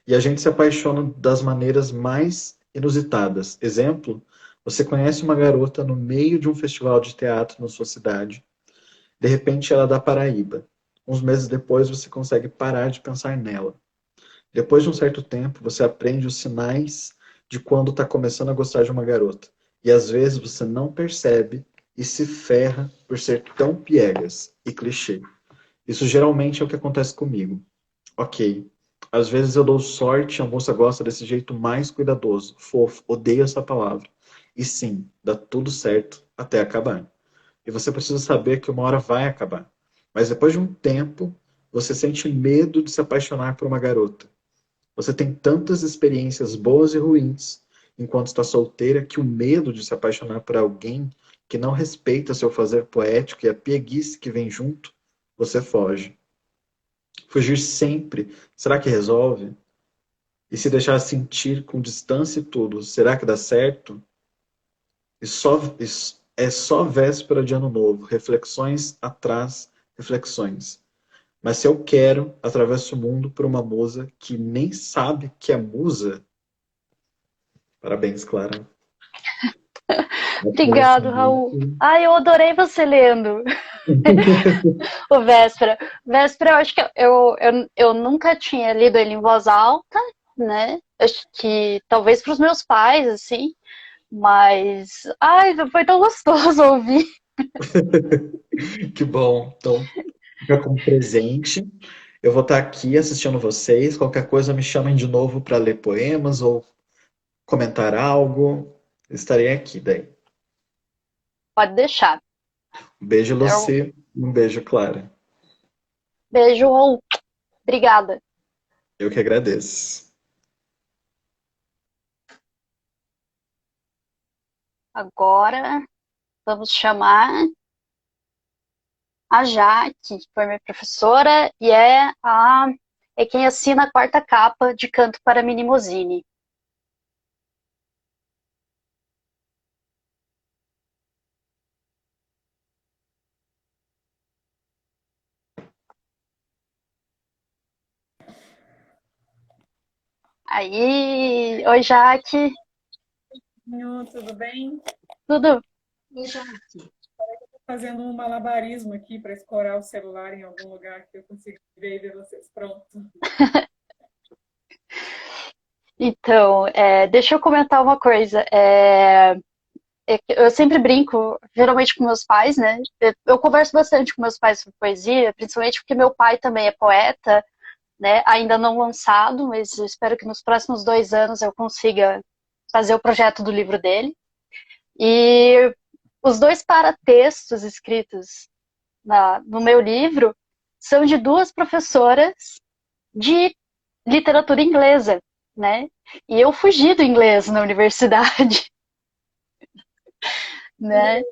E a gente se apaixona das maneiras mais inusitadas. Exemplo, você conhece uma garota no meio de um festival de teatro na sua cidade. De repente ela é da Paraíba. Uns meses depois você consegue parar de pensar nela. Depois de um certo tempo, você aprende os sinais de quando está começando a gostar de uma garota. E às vezes você não percebe e se ferra por ser tão piegas e clichê. Isso geralmente é o que acontece comigo. Ok. Às vezes eu dou sorte e a moça gosta desse jeito mais cuidadoso, fofo, odeio essa palavra. E sim, dá tudo certo até acabar. E você precisa saber que uma hora vai acabar. Mas depois de um tempo, você sente medo de se apaixonar por uma garota. Você tem tantas experiências boas e ruins enquanto está solteira que o medo de se apaixonar por alguém que não respeita seu fazer poético e a pieguice que vem junto, você foge. Fugir sempre, será que resolve? E se deixar sentir com distância e tudo, será que dá certo? É só véspera de ano novo, reflexões atrás reflexões. Mas se eu quero, atravesso o mundo por uma musa que nem sabe que é musa. Parabéns, Clara. Obrigado, Raul. Ai, eu adorei você lendo o Véspera. Véspera, eu acho que eu nunca tinha lido ele em voz alta, né? Acho que talvez para os meus pais, assim. Mas, ai, foi tão gostoso ouvir. Que bom. Então, fica como presente. Eu vou estar aqui assistindo vocês. Qualquer coisa me chamem de novo para ler poemas ou comentar algo. Estarei aqui daí. Pode deixar. Um beijo, Eu, Lucy. Um beijo, Clara. beijo, Raul. Obrigada. Eu que agradeço. Agora vamos chamar a Jaque, que foi minha professora e é quem assina a quarta capa de Canto para Minimosine. Aí, oi Jaque, Tudo bem? tudo? Veja aqui. Estou fazendo um malabarismo aqui para escorar o celular em algum lugar que eu consiga ver e ver vocês. Pronto. Então, deixa eu comentar uma coisa. Eu sempre brinco, geralmente com meus pais, né? Eu converso bastante com meus pais sobre poesia, principalmente porque meu pai também é poeta, né? Ainda não lançado, mas eu espero que nos próximos 2 anos eu consiga fazer o projeto do livro dele. E os dois paratextos escritos no meu livro são de duas professoras de literatura inglesa, né? E eu fugi do inglês na universidade, né?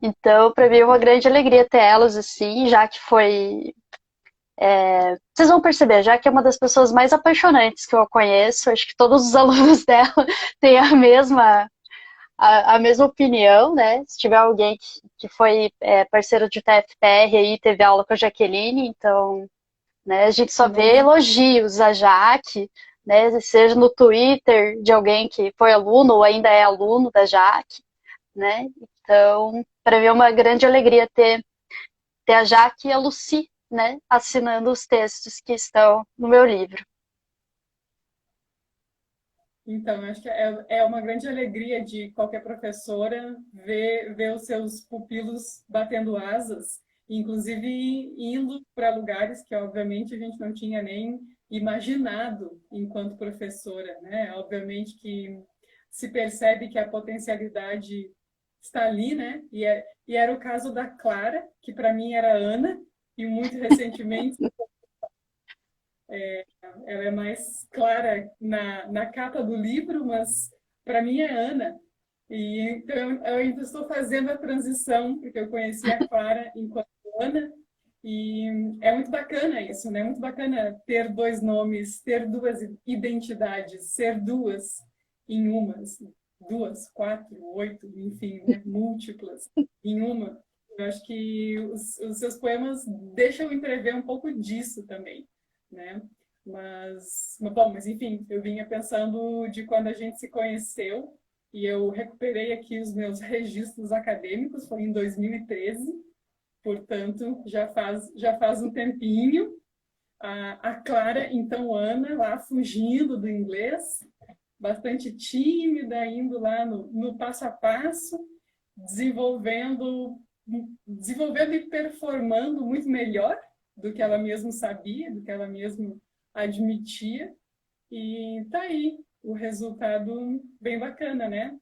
Então, para mim é uma grande alegria ter elas assim, já que foi. Vocês vão perceber, já que é uma das pessoas mais apaixonantes que eu conheço, acho que todos os alunos dela têm a mesma opinião, né? Se tiver alguém que foi parceiro de TFPR aí, teve aula com a Jaqueline, então, né, a gente só vê elogios a Jaque, né? Seja no Twitter de alguém que foi aluno ou ainda é aluno da Jaque, né? Então, para mim é uma grande alegria ter a Jaque e a Lucy, né, assinando os textos que estão no meu livro. Então, acho que é uma grande alegria de qualquer professora ver os seus pupilos batendo asas, inclusive indo para lugares que, obviamente, a gente não tinha nem imaginado enquanto professora, né? Obviamente que se percebe que a potencialidade está ali, né? E era o caso da Clara, que para mim era Ana, e muito recentemente ela é mais clara na capa do livro, mas para mim é Ana. E então eu ainda estou fazendo a transição, porque eu conheci a Clara enquanto Ana, e é muito bacana isso, né? Muito bacana ter dois nomes, ter duas identidades, ser duas em uma, assim, duas, quatro, oito, enfim, né? Múltiplas em uma. Eu acho que os seus poemas deixam entrever um pouco disso também, né? Mas enfim, eu vinha pensando de quando a gente se conheceu e eu recuperei aqui os meus registros acadêmicos, foi em 2013, portanto, já faz um tempinho. A Clara, então, Ana, lá fugindo do inglês, bastante tímida, indo lá no passo a passo, desenvolvendo, desenvolvendo e performando muito melhor do que ela mesma sabia, do que ela mesma admitia. E tá aí o resultado bem bacana, né?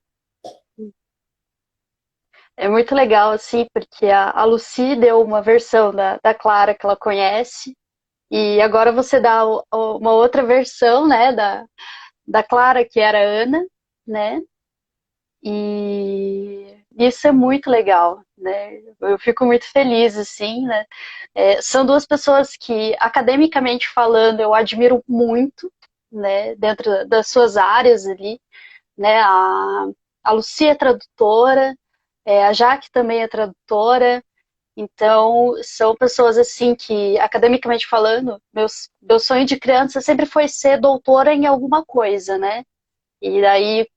É muito legal, assim, porque a Lucy deu uma versão da Clara que ela conhece, e agora você dá uma outra versão, né, da Clara, que era a Ana, né? E isso é muito legal, né? Eu fico muito feliz, assim, né? São duas pessoas que, academicamente falando, eu admiro muito, né? Dentro das suas áreas ali, né? A Lucia é tradutora, a Jaque também é tradutora, então são pessoas, assim, que, academicamente falando, meu sonho de criança sempre foi ser doutora em alguma coisa, né? E daí,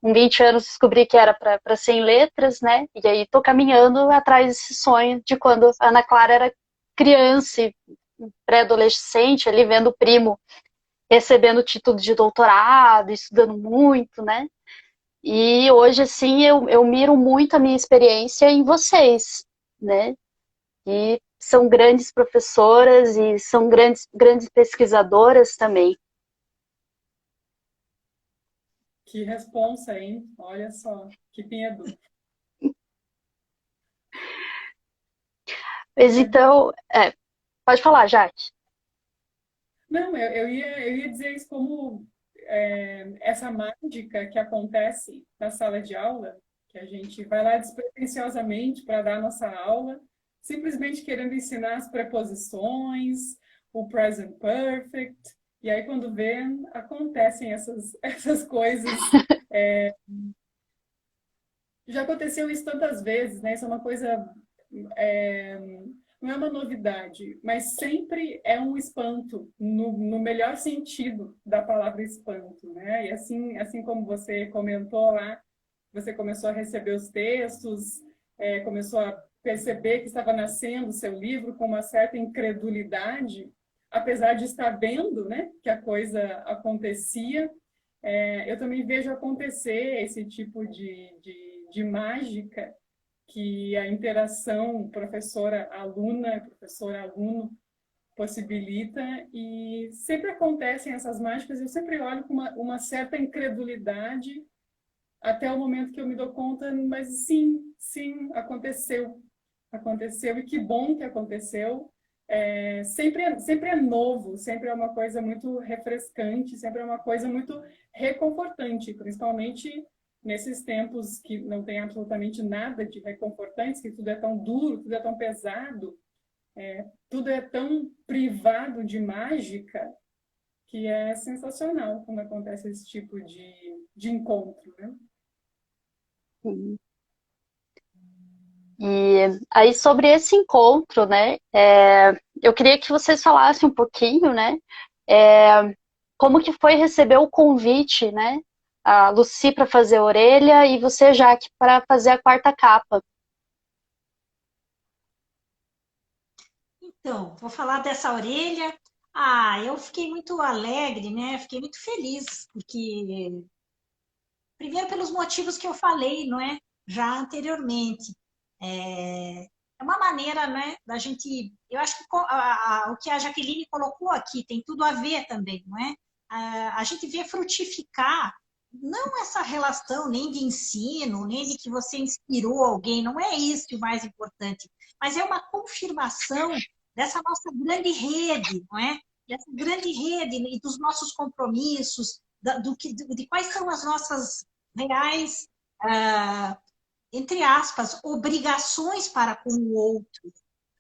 com 20 anos, descobri que era para ser em letras, né? E aí tô caminhando atrás desse sonho de quando a Ana Clara era criança e pré-adolescente, ali vendo o primo recebendo o título de doutorado, estudando muito, né? E hoje, assim, eu miro muito a minha experiência em vocês, né? E são grandes professoras e são grandes pesquisadoras também. Que responsa, hein? Olha só, que pinheiro. Mas então, pode falar, Jaque. Não, eu ia dizer isso como essa mágica que acontece na sala de aula, que a gente vai lá despretensiosamente para dar a nossa aula, simplesmente querendo ensinar as preposições, o present perfect, e aí quando vê, acontecem essas coisas. Já aconteceu isso tantas vezes, né? Isso é uma coisa é, não é uma novidade, mas sempre é um espanto, no melhor sentido da palavra espanto, né? E assim como você comentou lá, você começou a receber os textos, começou a perceber que estava nascendo o seu livro com uma certa incredulidade, apesar de estar vendo, né, que a coisa acontecia. Eu também vejo acontecer esse tipo de mágica que a interação professora-aluna, professor-aluno possibilita, e sempre acontecem essas mágicas. Eu sempre olho com uma certa incredulidade até o momento que eu me dou conta, mas sim, aconteceu, e que bom que aconteceu. Sempre é novo, sempre é uma coisa muito refrescante, sempre é uma coisa muito reconfortante, principalmente nesses tempos que não tem absolutamente nada de reconfortante, que tudo é tão duro, tudo é tão pesado, tudo é tão privado de mágica, que é sensacional quando acontece esse tipo de encontro, né? E aí, sobre esse encontro, né, eu queria que vocês falassem um pouquinho, né, como que foi receber o convite, né, a Lucy para fazer a orelha e você, Jaque, para fazer a quarta capa. Então, vou falar dessa orelha. Eu fiquei muito alegre, né? Fiquei muito feliz, porque primeiro pelos motivos que eu falei, não é? Já anteriormente. É uma maneira, né, da gente. Eu acho que o que a Jaqueline colocou aqui tem tudo a ver também, não é? A gente vê frutificar não essa relação nem de ensino, nem de que você inspirou alguém, não é isso o mais importante, mas é uma confirmação dessa nossa grande rede, não é? Dessa grande rede e dos nossos compromissos, de quais são as nossas reais, entre aspas, obrigações para com o outro,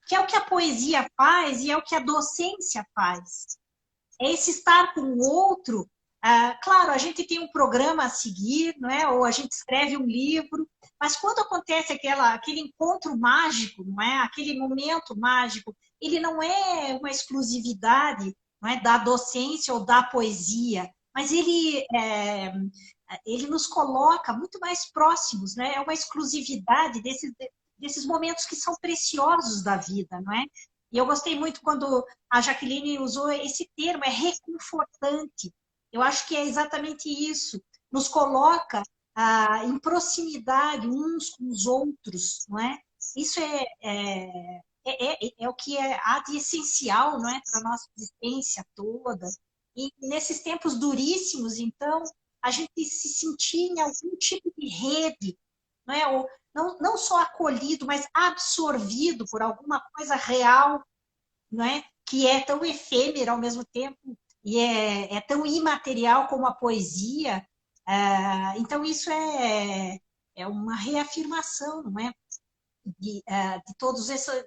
que é o que a poesia faz e é o que a docência faz. É esse estar com o outro. Claro, a gente tem um programa a seguir, não é? Ou a gente escreve um livro, mas quando acontece aquele encontro mágico, não é? Aquele momento mágico, ele não é uma exclusividade, não é, da docência ou da poesia, mas ele nos coloca muito mais próximos, né? É uma exclusividade desses momentos que são preciosos da vida, não é? E eu gostei muito quando a Jaqueline usou esse termo, é reconfortante. Eu acho que é exatamente isso. Nos coloca em proximidade uns com os outros, não é? Isso é o que há de essencial, não é, para a nossa existência toda. E nesses tempos duríssimos, então, a gente se sentir em algum tipo de rede, não é? Ou não só acolhido, mas absorvido por alguma coisa real, não é? Que é tão efêmera ao mesmo tempo e é tão imaterial como a poesia. Então, isso é uma reafirmação, não é? De todos esses,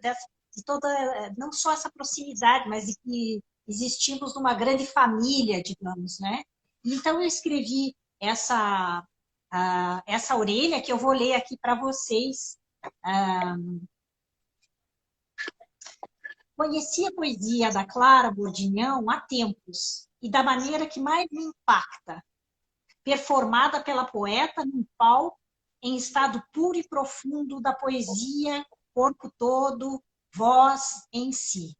de toda, não só essa proximidade, mas de que existimos numa grande família, digamos, né? Então, eu escrevi essa orelha que eu vou ler aqui para vocês. Conheci a poesia da Clara Bordignon há tempos e da maneira que mais me impacta, performada pela poeta num palco em estado puro e profundo da poesia, corpo todo, voz em si.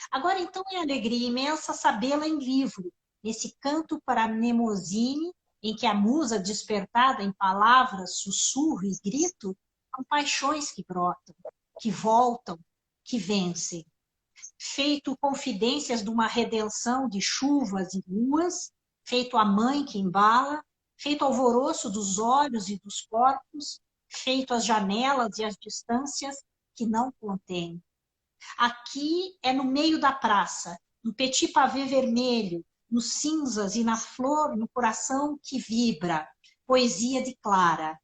Agora, então, é alegria imensa sabê-la em livro, nesse canto para Mnemosine, em que a musa despertada em palavras, sussurro e grito, são paixões que brotam, que voltam, que vencem. Feito confidências de uma redenção de chuvas e luas, feito a mãe que embala, feito alvoroço dos olhos e dos corpos, feito as janelas e as distâncias que não contêm. Aqui é no meio da praça, no petit pavé vermelho, nos cinzas e na flor, no coração que vibra, poesia de Clara.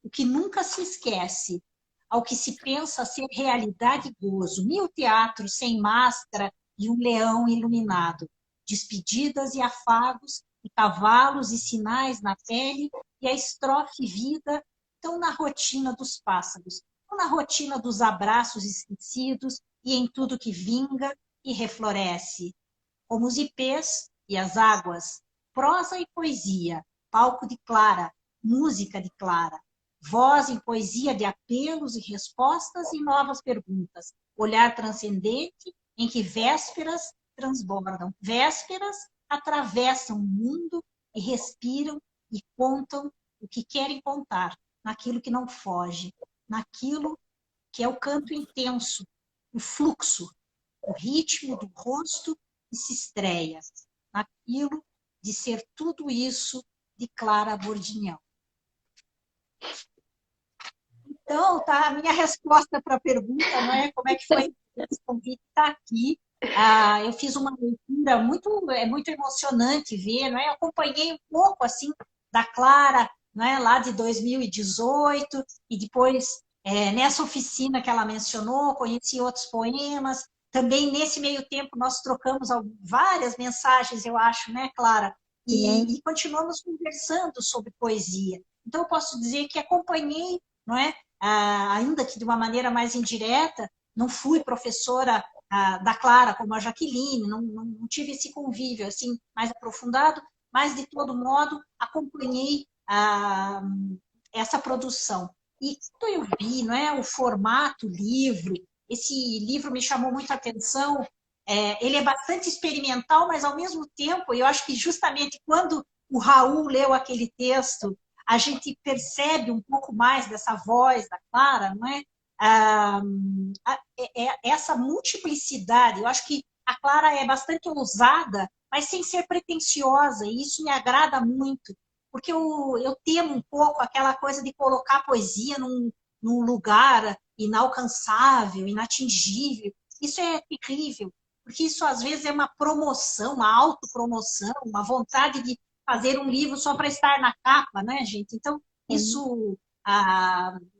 O que nunca se esquece, ao que se pensa ser realidade e gozo, 1000 teatros sem máscara e um leão iluminado, despedidas e afagos, e cavalos e sinais na pele, e a estrofe vida tão na rotina dos pássaros, tão na rotina dos abraços esquecidos e em tudo que vinga e refloresce, como os ipês e as águas, prosa e poesia, palco de Clara, música de Clara, voz em poesia de apelos e respostas e novas perguntas, olhar transcendente em que vésperas transbordam, vésperas atravessam o mundo e respiram e contam o que querem contar, naquilo que não foge, naquilo que é o canto intenso, o fluxo, o ritmo do rosto que se estreia, naquilo de ser tudo isso de Clara Bordignon. Então, tá, a minha resposta para a pergunta, não é como é que foi esse convite está aqui. Eu fiz uma leitura muito emocionante ver, não é? Eu acompanhei um pouco assim da Clara, não é? Lá de 2018 e depois nessa oficina que ela mencionou, conheci outros poemas. Também nesse meio tempo nós trocamos várias mensagens, eu acho, né, Clara? E continuamos conversando sobre poesia. Então eu posso dizer que acompanhei, não é? Ainda que de uma maneira mais indireta, não fui professora da Clara como a Jaqueline, não tive esse convívio assim mais aprofundado, mas de todo modo acompanhei essa produção. E quando eu vi, não é, o formato livro, esse livro me chamou muita atenção. Ele é bastante experimental, mas ao mesmo tempo, eu acho que justamente quando o Raul leu aquele texto, a gente percebe um pouco mais dessa voz da Clara, não é? Essa multiplicidade. Eu acho que a Clara é bastante ousada, mas sem ser pretensiosa, e isso me agrada muito, porque eu temo um pouco aquela coisa de colocar a poesia num lugar inalcançável, inatingível. Isso é terrível, porque isso às vezes é uma promoção, uma autopromoção, uma vontade de fazer um livro só para estar na capa, né, gente? Então, isso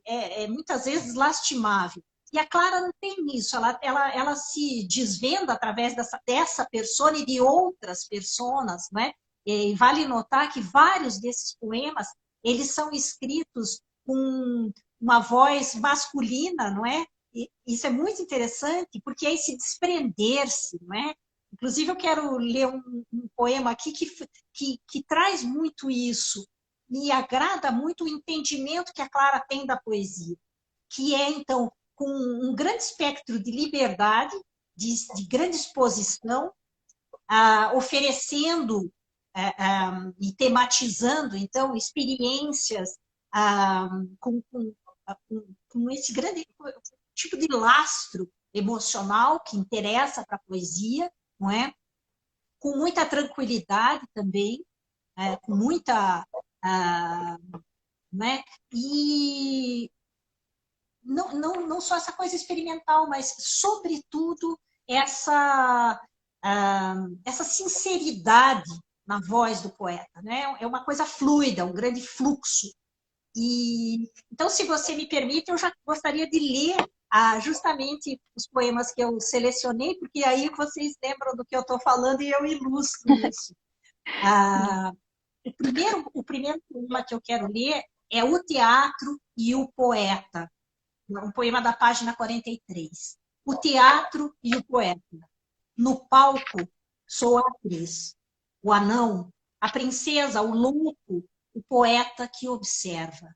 é muitas vezes lastimável. E a Clara não tem isso, ela se desvenda através dessa persona e de outras personas, né? E vale notar que vários desses poemas, eles são escritos com uma voz masculina, não é? E isso é muito interessante, porque é esse desprender-se, não é? Inclusive, eu quero ler um poema aqui que traz muito isso. Me agrada muito o entendimento que a Clara tem da poesia, que é, então, com um grande espectro de liberdade, de grande exposição, oferecendo e tematizando, então, experiências com esse grande tipo de lastro emocional que interessa para a poesia, não é? Com muita tranquilidade também, com né? E não só essa coisa experimental, mas, sobretudo, essa sinceridade na voz do poeta, né? É uma coisa fluida, um grande fluxo. E, então, se você me permite, eu já gostaria de ler justamente os poemas que eu selecionei, porque aí vocês lembram do que eu estou falando e eu ilustro isso. O primeiro poema que eu quero ler é O Teatro e o Poeta, um poema da página 43. O teatro e o poeta. No palco, sou a atriz. O anão, a princesa, o louco, o poeta que observa.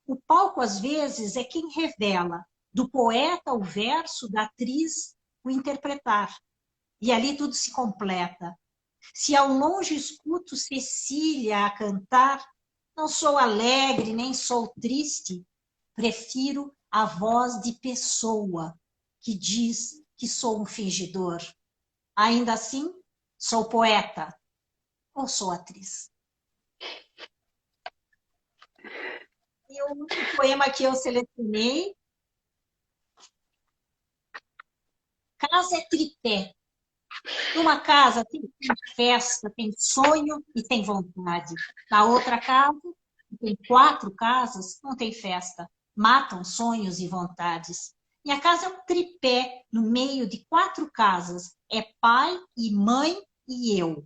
O palco, às vezes, é quem revela, do poeta o verso, da atriz o interpretar. E ali tudo se completa. Se ao longe escuto Cecília a cantar, não sou alegre, nem sou triste, prefiro a voz de pessoa que diz que sou um fingidor. Ainda assim, sou poeta ou sou atriz? E o poema que eu selecionei, Casa é tripé. Numa casa tem festa, tem sonho e tem vontade. Na outra casa, tem 4 casas, não tem festa. Matam sonhos e vontades. Minha casa é um tripé no meio de 4 casas. É pai e mãe e eu.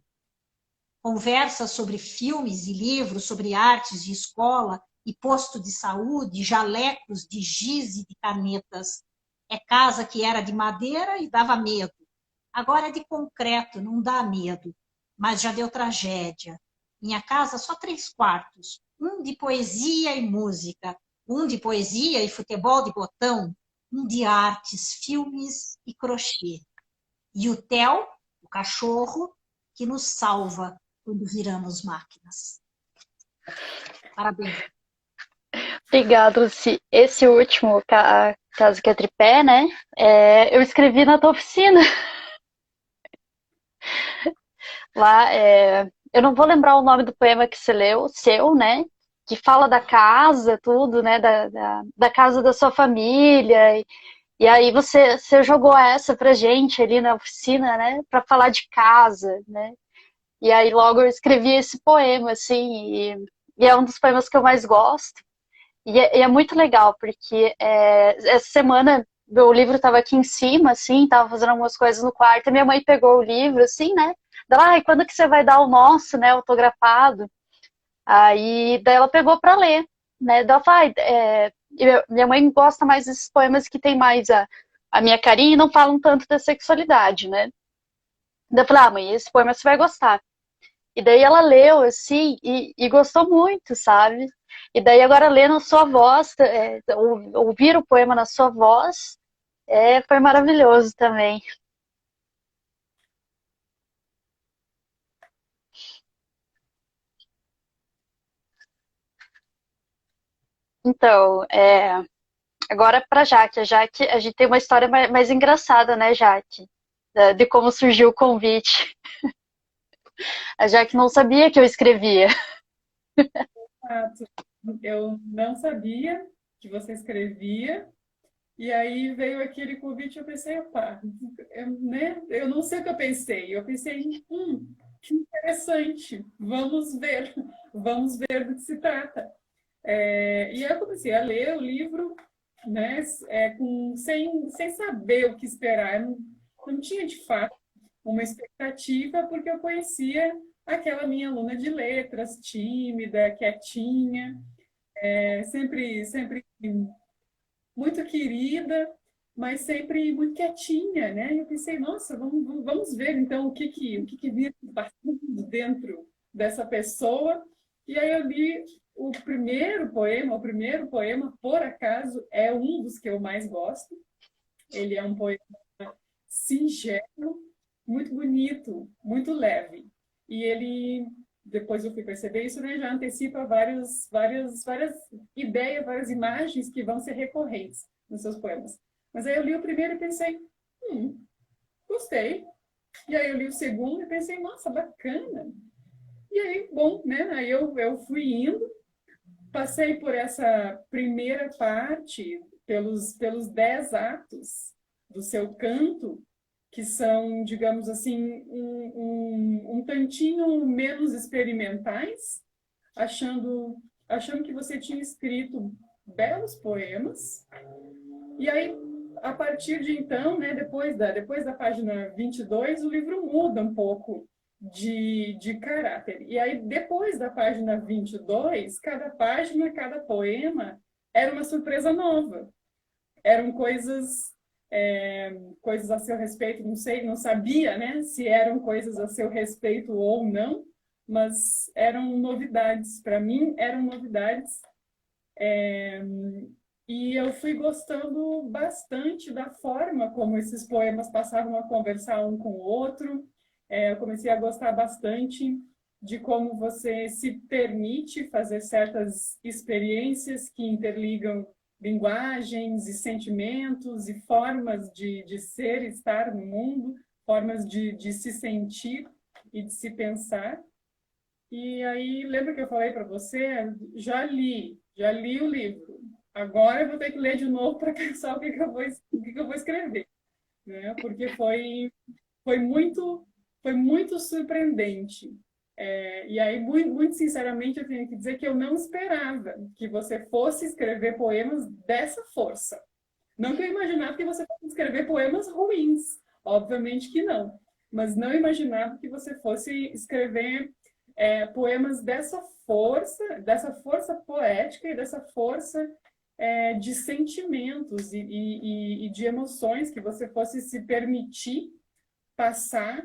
Conversa sobre filmes e livros, sobre artes de escola e posto de saúde, jalecos de giz e de canetas. É casa que era de madeira e dava medo. Agora é de concreto, não dá medo, mas já deu tragédia. Minha casa só 3 quartos, um de poesia e música, um de poesia e futebol de botão, um de artes, filmes e crochê. E o Theo, o cachorro, que nos salva quando viramos máquinas. Parabéns. Obrigada, Lucy. Esse último, caso que é tripé, né? Eu escrevi na tua oficina. Lá, eu não vou lembrar o nome do poema que você leu, seu, né? Que fala da casa, tudo, né? Da casa da sua família. E aí você jogou essa pra gente ali na oficina, né? Pra falar de casa, né? E aí logo eu escrevi esse poema, assim, e é um dos poemas que eu mais gosto. E é muito legal, porque essa semana meu livro estava aqui em cima, assim, tava fazendo algumas coisas no quarto, e minha mãe pegou o livro, assim, né? Daí, quando que você vai dar o nosso, né, autografado? Aí, daí ela pegou para ler, né? Daí ela falou, minha mãe gosta mais desses poemas que tem mais a minha carinha e não falam tanto da sexualidade, né? Daí eu falei, mãe, esse poema você vai gostar. E daí ela leu, assim, e gostou muito, sabe? E daí agora ler na sua voz, ouvir o poema na sua voz, foi maravilhoso também. Então, agora para Jaque. A gente tem uma história mais engraçada, né, Jaque? De como surgiu o convite. A Jaque não sabia que eu escrevia. Exato. Eu não sabia que você escrevia, e aí veio aquele convite, eu pensei, opa, eu não sei o que eu pensei, que interessante, vamos ver do que se trata. E aí eu comecei a ler o livro, né, sem saber o que esperar, eu não tinha de fato uma expectativa, porque eu conhecia aquela minha aluna de letras, tímida, quietinha, sempre muito querida, mas sempre muito quietinha, né? E eu pensei, nossa, vamos ver então o que vive passando dentro dessa pessoa. E aí eu li o primeiro poema, por acaso, é um dos que eu mais gosto. Ele é um poema singelo, muito bonito, muito leve. E ele, depois eu fui perceber isso, né, já antecipa várias ideias, várias imagens que vão ser recorrentes nos seus poemas. Mas aí eu li o primeiro e pensei, gostei. E aí eu li o segundo e pensei, nossa, bacana. E aí, bom, né, aí eu fui indo, passei por essa primeira parte, pelos 10 atos do seu canto, que são, digamos assim, um tantinho menos experimentais, achando que você tinha escrito belos poemas. E aí, a partir de então, né, depois da página 22, o livro muda um pouco de caráter. E aí, depois da página 22, cada página, cada poema era uma surpresa nova. Eram coisas a seu respeito, não sei, não sabia, né, se eram coisas a seu respeito ou não, mas eram novidades. Para mim, eram novidades. E eu fui gostando bastante da forma como esses poemas passavam a conversar um com o outro. Eu comecei a gostar bastante de como você se permite fazer certas experiências que interligam linguagens e sentimentos e formas de ser e estar no mundo, formas de se sentir e de se pensar. E aí, lembra que eu falei para você? Já li o livro. Agora eu vou ter que ler de novo para pensar o que eu vou escrever, né? Porque foi muito surpreendente. E aí, muito sinceramente, eu tenho que dizer que eu não esperava que você fosse escrever poemas dessa força. Não que eu imaginava que você fosse escrever poemas ruins, obviamente que não. Mas não imaginava que você fosse escrever poemas dessa força poética e dessa força de sentimentos e de emoções, que você fosse se permitir passar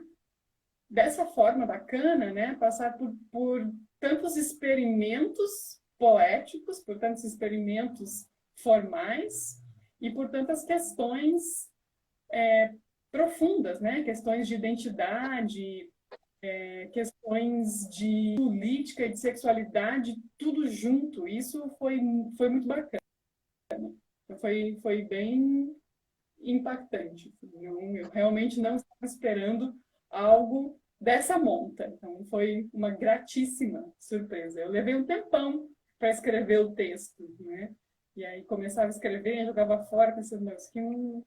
dessa forma bacana, né? Passar por tantos experimentos poéticos, por tantos experimentos formais e por tantas questões profundas, né? Questões de identidade, questões de política e de sexualidade, tudo junto. Isso foi muito bacana. Foi bem impactante. Eu realmente não estava esperando algo dessa monta. Então, foi uma gratíssima surpresa. Eu levei um tempão para escrever o texto, né? E aí começava a escrever, jogava fora, pensando, não, isso aqui não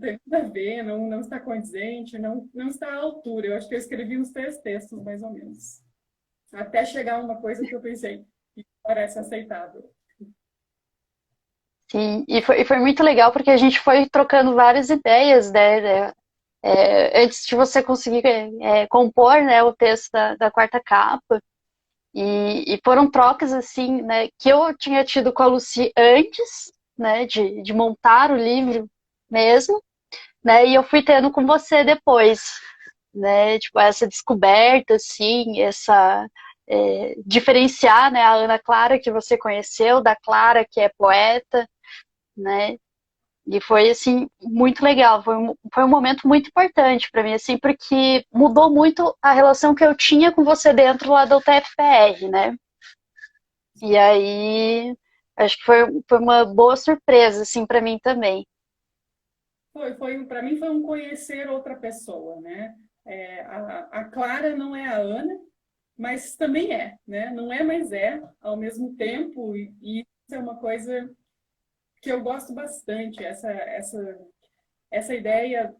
tem nada a ver, não está condizente, não está à altura. Eu acho que eu escrevi uns 3 textos, mais ou menos. Até chegar a uma coisa que eu pensei, que parece aceitável. Sim, e foi muito legal porque a gente foi trocando várias ideias, né? Antes de você conseguir compor, né, o texto da quarta capa. E foram trocas, assim, né, que eu tinha tido com a Lucy antes, né, de montar o livro mesmo, né, e eu fui tendo com você depois, né, tipo, essa descoberta, assim, diferenciar, né, a Ana Clara que você conheceu da Clara que é poeta, né, e foi, assim, muito legal, foi um momento muito importante para mim, assim, porque mudou muito a relação que eu tinha com você dentro lá do TFPR, né, e aí, acho que foi uma boa surpresa, assim, para mim também. Para mim foi um conhecer outra pessoa, né? A Clara não é a Ana, mas também né? Não é, mas ao mesmo tempo, e isso é uma coisa que eu gosto bastante, essa ideia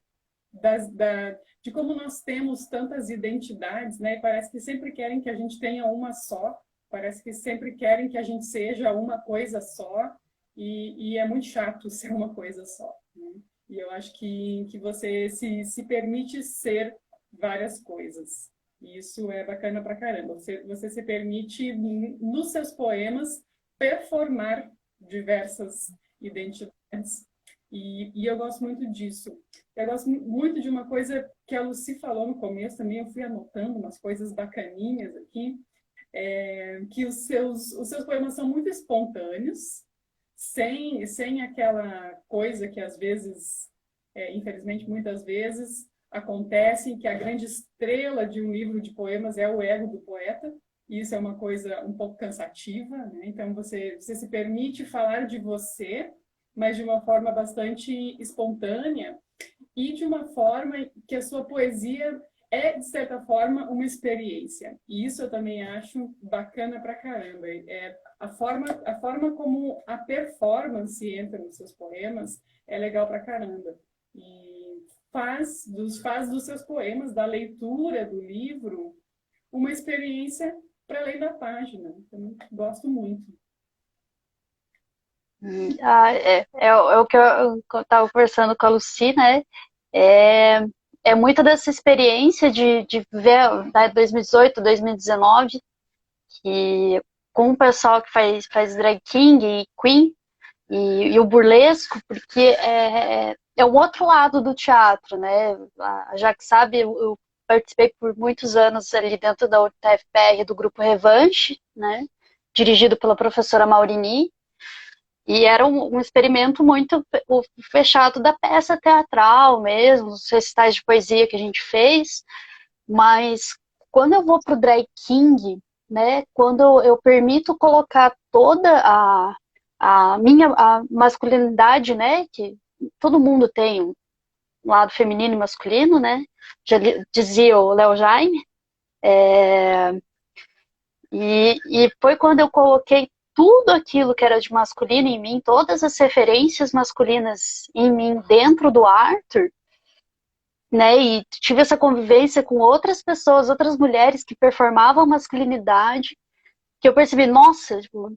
de como nós temos tantas identidades, né? E parece que sempre querem que a gente tenha uma só, parece que sempre querem que a gente seja uma coisa só, e é muito chato ser uma coisa só, né? E eu acho que você se permite ser várias coisas. E isso é bacana pra caramba. Você se permite, nos seus poemas, performar diversas identidades. E eu gosto muito disso. Eu gosto muito de uma coisa que a Lucy falou no começo também, eu fui anotando umas coisas bacaninhas aqui, que os seus poemas são muito espontâneos, sem aquela coisa que às vezes, infelizmente muitas vezes, acontece, que a grande estrela de um livro de poemas é o ego do poeta, e isso é uma coisa um pouco cansativa, né? Então você se permite falar de você, mas de uma forma bastante espontânea, e de uma forma que a sua poesia é, de certa forma, uma experiência. E isso eu também acho bacana pra caramba. a forma como a performance entra nos seus poemas é legal pra caramba. E faz dos seus poemas, da leitura do livro, uma experiência para além da página. Então, gosto muito. É o que eu estava conversando com a Lucy, né? É, é muita dessa experiência de ver, né, 2018, 2019, que com o pessoal que faz drag king e queen e o burlesco, porque é o outro lado do teatro, né? A Jaque sabe, eu participei por muitos anos ali dentro da UTFPR do grupo Revanche, né? Dirigido pela professora Maurini. E era um experimento muito fechado da peça teatral mesmo, os recitais de poesia que a gente fez, mas quando eu vou pro drag king, né, quando eu permito colocar toda a minha masculinidade, né, que todo mundo tem um lado feminino e masculino, né, já dizia o Léo Jaime, e foi quando eu coloquei tudo aquilo que era de masculino em mim, todas as referências masculinas em mim dentro do Arthur, né? E tive essa convivência com outras pessoas, outras mulheres que performavam masculinidade, que eu percebi, nossa, tipo,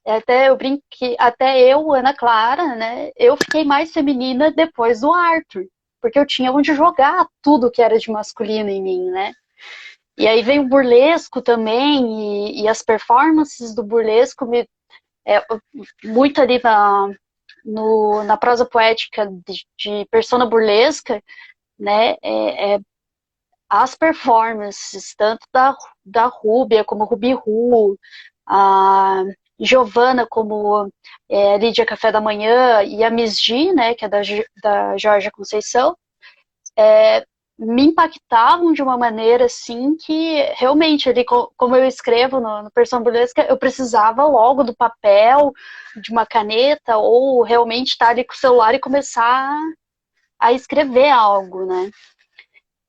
até eu brinco que até eu, Ana Clara, né? Eu fiquei mais feminina depois do Arthur, porque eu tinha onde jogar tudo que era de masculino em mim, né? E aí vem o burlesco também, e as performances do burlesco muito ali na prosa poética de persona burlesca, né? As performances, tanto da Rúbia como Rubi Ru, a Giovanna como Lídia Café da Manhã, e a Miss G, né, que é da Georgia Conceição, me impactavam de uma maneira assim que realmente ali, como eu escrevo no Persona Burlesca, eu precisava logo do papel, de uma caneta, ou realmente estar ali com o celular e começar a escrever algo, né?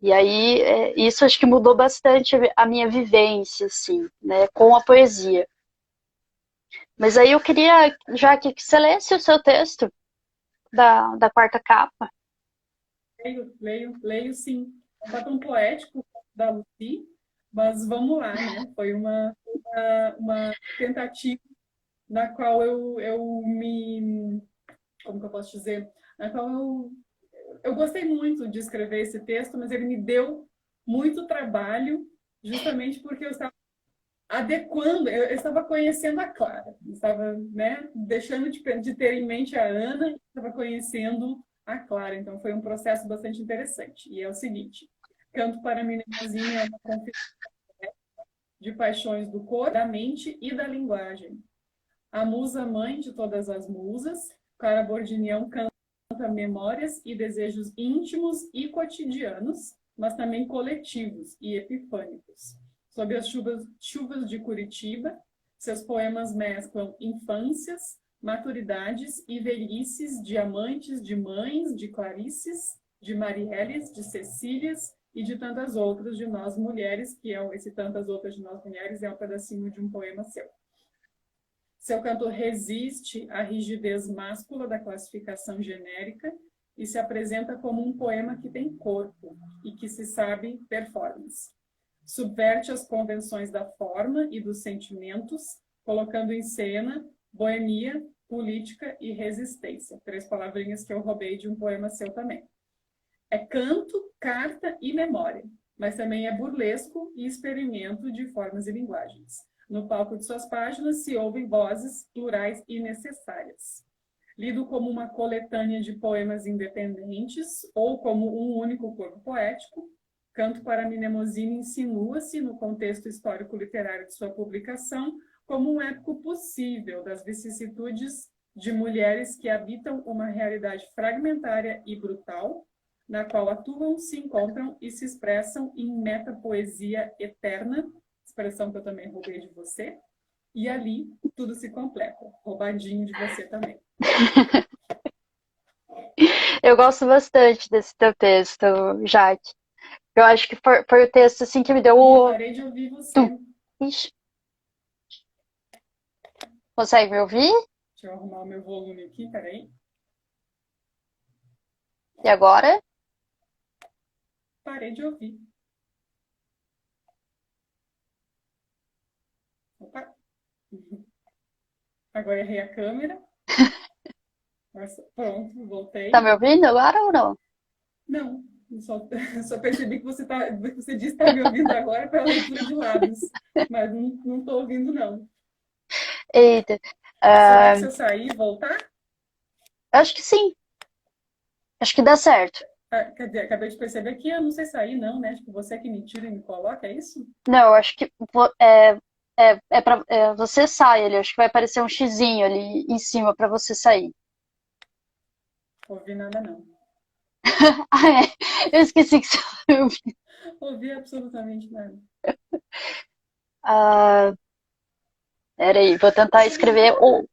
E aí isso acho que mudou bastante a minha vivência, assim, né, com a poesia. Mas aí eu queria, já que você lesse o seu texto da quarta capa. Leio sim. Não está tão poético da Lucy, mas vamos lá, né? Foi uma tentativa na qual eu me... Como que eu posso dizer? Na qual eu gostei muito de escrever esse texto, mas ele me deu muito trabalho, justamente porque eu estava adequando, eu estava conhecendo a Clara, estava, né, deixando de ter em mente a Ana, estava conhecendo a Clara, então foi um processo bastante interessante. E é o seguinte: Canto para Minemozinha é uma confissão de paixões do corpo, da mente e da linguagem. A musa mãe de todas as musas, Clara Bordinião canta memórias e desejos íntimos e cotidianos, mas também coletivos e epifânicos. Sob as chuvas de Curitiba, seus poemas mesclam infâncias, maturidades e velhices de amantes, de mães, de Clarices, de Marielles, de Cecílias e de tantas outras de nós mulheres, que esse tantas outras de nós mulheres é um pedacinho de um poema seu. Seu canto resiste à rigidez máscula da classificação genérica e se apresenta como um poema que tem corpo e que se sabe performance. Subverte as convenções da forma e dos sentimentos, colocando em cena boemia, política e resistência. 3 palavrinhas que eu roubei de um poema seu também. É canto, carta e memória, mas também é burlesco e experimento de formas e linguagens. No palco de suas páginas se ouvem vozes plurais e necessárias. Lido como uma coletânea de poemas independentes ou como um único corpo poético, Canto para Minemosine insinua-se no contexto histórico-literário de sua publicação como um épico possível das vicissitudes de mulheres que habitam uma realidade fragmentária e brutal, na qual atuam, se encontram e se expressam em metapoesia eterna, expressão que eu também roubei de você, e ali tudo se completa, roubadinho de você também. Eu gosto bastante desse teu texto, Jaque. Eu acho que foi o texto assim que me deu o... Parei de ouvir você. Ixi. Consegue me ouvir? Deixa eu arrumar o meu volume aqui, peraí. E agora? Parei de ouvir. Opa. Agora errei a câmera. Pronto, Tá voltei. me ouvindo agora ou não? Não, só, só percebi que você disse que está me ouvindo agora pela leitura de lábios, mas não estou ouvindo, não. Eita. Será Ah, que se eu sair e voltar? acho que sim. Acho que dá certo. Ah, quer dizer, acabei de perceber que eu não sei sair, não, né? Tipo, você que me tira e me coloca, é isso? Não, acho que você sai ali. Acho que vai aparecer um xizinho ali em cima para você sair. Ouvi nada, não. Ah, é. Eu esqueci que você não ouviu. Ouvi absolutamente nada. Ah, peraí, vou tentar Você me escrever. ouve?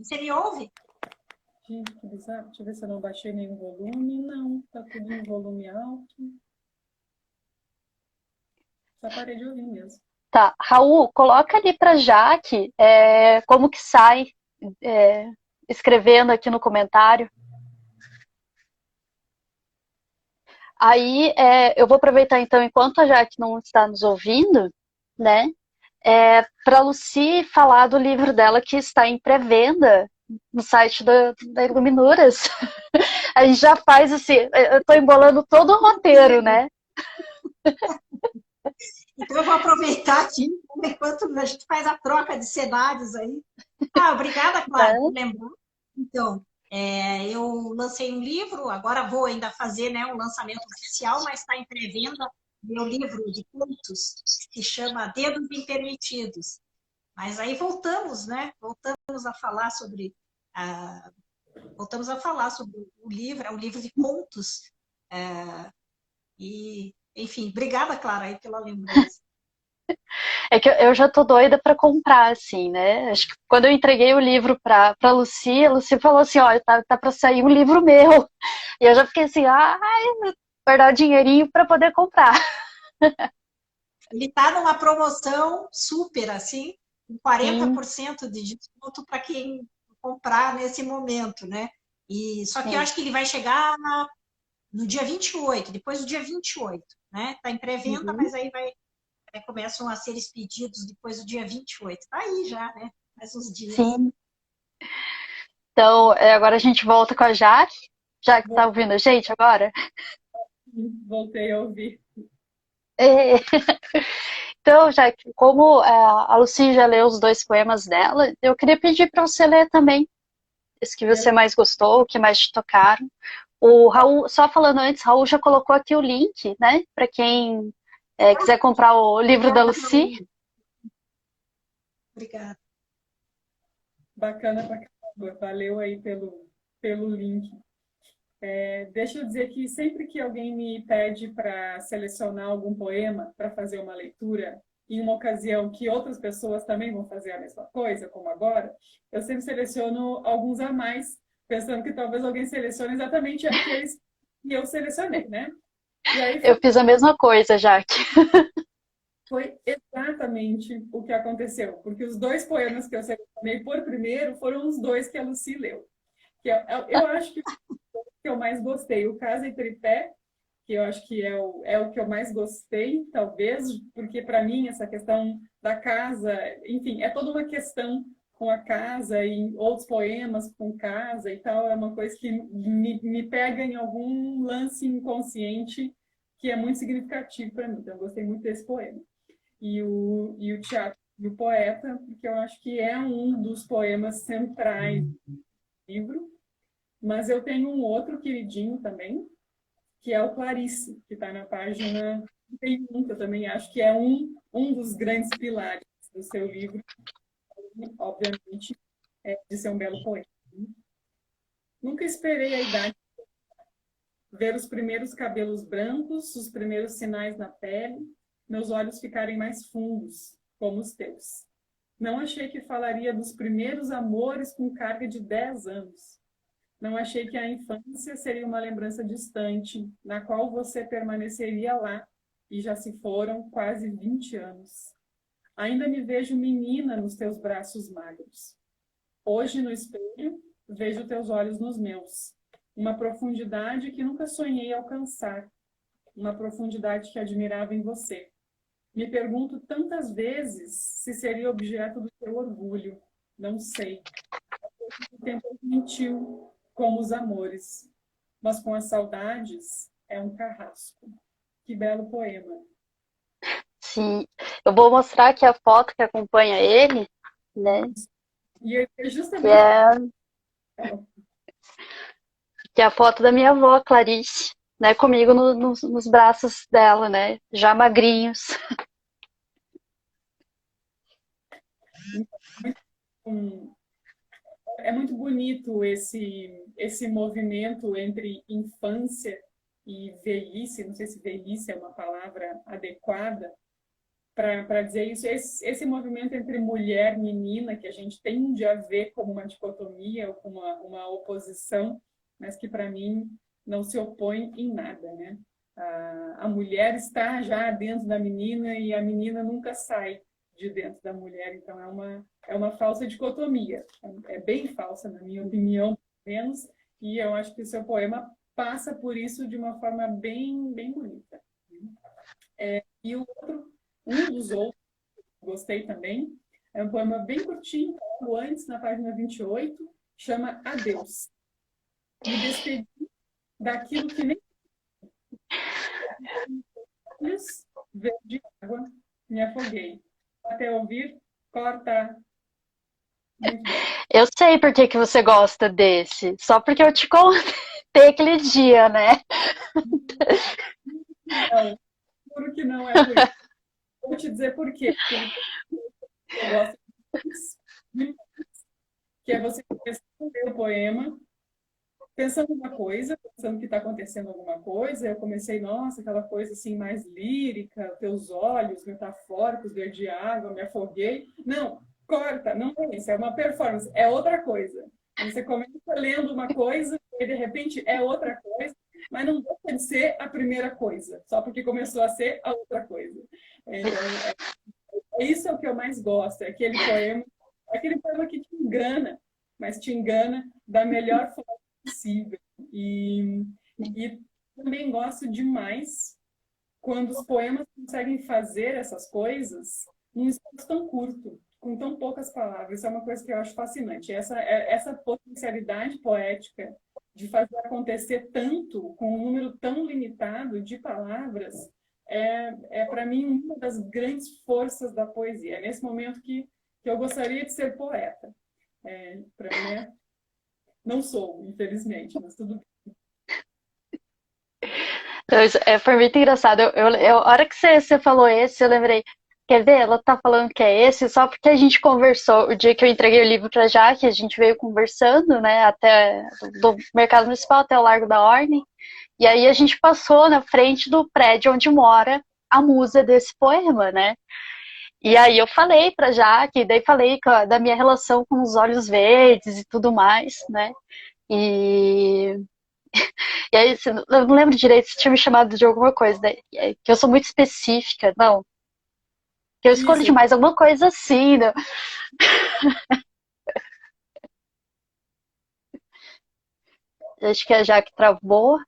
Você me ouve? Gente, que bizarro. Deixa eu ver se eu não baixei nenhum volume. Não, tá tudo em volume alto. Só parei de ouvir mesmo. Tá, Raul, coloca ali para Jaque como que sai, é, escrevendo aqui no comentário. Aí eu vou aproveitar então, enquanto a Jaque não está nos ouvindo, né, para a Lucy falar do livro dela que está em pré-venda no site da Iluminuras. A gente já faz assim, eu estou embolando todo o roteiro, né? Então eu vou aproveitar aqui, enquanto a gente faz a troca de cenários aí. Ah, obrigada, Clara, por lembrar. Então, eu lancei um livro, agora vou ainda fazer, né, um lançamento oficial, mas está em pré-venda meu livro de contos, que chama Dedos Impermitidos. Mas aí voltamos, né? Voltamos a falar sobre o livro, é um livro de contos. E, enfim, obrigada, Clara, aí pela lembrança. É que eu já tô doida para comprar, assim, né? Acho que quando eu entreguei o livro pra Lucy, a Lucy falou assim, ó, tá para sair um livro meu. E eu já fiquei assim, ai, guardar o dinheirinho para poder comprar. Ele está numa promoção super, assim, com Sim, 40% de desconto para quem comprar nesse momento, né? Só que eu sim. acho que ele vai chegar no dia 28, depois do dia 28, né? Está em pré-venda, Uhum, mas aí começam a ser expedidos depois do dia 28. Está aí já, né? Mais uns dias. sim. Então, agora a gente volta com a Jaque. Jaque, tá ouvindo a gente agora? Voltei a ouvir. É. Então, Jaque, como a Lucy já leu os dois poemas dela, eu queria pedir para você ler também. Esse que você mais gostou, o que mais te tocaram. O Raul, só falando antes, Raul já colocou aqui o link, né? Para quem quiser comprar o livro da Obrigada, Lucy. Raul. Obrigada. Bacana pra caramba. Valeu aí pelo link. Deixa eu dizer que sempre que alguém me pede para selecionar algum poema para fazer uma leitura, em uma ocasião que outras pessoas também vão fazer a mesma coisa, como agora, eu sempre seleciono alguns a mais, pensando que talvez alguém selecione exatamente aqueles que eu selecionei, né? E aí Eu fiz a mesma coisa, Jaque. foi exatamente o que aconteceu, porque os dois poemas que eu selecionei por primeiro foram os dois que a Lucy leu. Eu acho que eu mais gostei, o Casa e Tripé, que eu acho que é o que eu mais gostei, talvez, porque para mim essa questão da casa, enfim, é toda uma questão com a casa e outros poemas com casa e tal, é uma coisa que me pega em algum lance inconsciente que é muito significativo para mim. Então, eu gostei muito desse poema. E o Teatro e o Poeta, porque eu acho que é um dos poemas centrais do livro, mas eu tenho um outro queridinho também, que é o Clarice, que está na página 31, que eu também acho que é um dos grandes pilares do seu livro, obviamente, de ser um belo poema. Nunca esperei a idade ver os primeiros cabelos brancos, os primeiros sinais na pele, meus olhos ficarem mais fundos, como os teus. Não achei que falaria dos primeiros amores com carga de 10 anos. Não achei que a infância seria uma lembrança distante, na qual você permaneceria lá, e já se foram quase 20 anos. Ainda me vejo menina nos teus braços magros. Hoje, no espelho, vejo teus olhos nos meus. Uma profundidade que nunca sonhei alcançar. Uma profundidade que admirava em você. Me pergunto tantas vezes se seria objeto do teu orgulho. Não sei. O tempo mentiu, como os amores. Mas com as saudades é um carrasco. Que belo poema. Sim, eu vou mostrar aqui a foto que acompanha ele, né? E é Que justamente... é a foto da minha avó, Clarice, né? Comigo nos braços dela, né? Já magrinhos. É muito bonito esse movimento entre infância e velhice, não sei se velhice é uma palavra adequada para dizer isso, esse movimento entre mulher e menina, que a gente tende a ver como uma dicotomia ou como uma oposição, mas que para mim não se opõe em nada, né? A mulher está já dentro da menina e a menina nunca sai de dentro da mulher, então é uma falsa dicotomia, é bem falsa, na minha opinião, pelo menos, e eu acho que o seu poema passa por isso de uma forma bem, bem bonita. E um dos outros, que gostei também, é um poema bem curtinho, logo antes, na página 28, chama Adeus. Me despedi daquilo que nem verde água, me afoguei. Até ouvir, corta. Muito bom. Eu sei por que você gosta desse, só porque eu te contei aquele dia, né? Não, juro que não é por isso. Vou te dizer por quê. Porque eu gosto disso, que é você começar a ler o poema pensando uma coisa, pensando que está acontecendo alguma coisa. Eu comecei, nossa, aquela coisa assim mais lírica, teus olhos metafóricos, verde água, me afoguei. Não, corta, não é isso, é uma performance, é outra coisa. Você começa lendo uma coisa e de repente é outra coisa, mas não deixa de ser a primeira coisa, só porque começou a ser a outra coisa. Então, isso é o que eu mais gosto, é aquele poema que te engana, mas te engana da melhor forma possível. E também gosto demais quando os poemas conseguem fazer essas coisas num espaço tão curto, com tão poucas palavras. Isso é uma coisa que eu acho fascinante. Essa potencialidade poética de fazer acontecer tanto com um número tão limitado de palavras para mim, uma das grandes forças da poesia. É nesse momento que eu gostaria de ser poeta. Para mim, não sou, infelizmente, mas tudo bem. Foi muito engraçado. A hora que você falou esse, eu lembrei. Quer ver? Ela tá falando que é esse só porque a gente conversou. O dia que eu entreguei o livro pra Jaque, a gente veio conversando, né? Até do Mercado Municipal até o Largo da Ordem. E aí a gente passou na frente do prédio onde mora a musa desse poema, né? E aí eu falei pra Jaque, daí falei da minha relação com os olhos verdes e tudo mais, né? E aí, eu não lembro direito se tinha me chamado de alguma coisa, né? Que eu sou muito específica, não. Que eu escolho Isso. demais alguma coisa assim, né? Acho que a Jaque travou.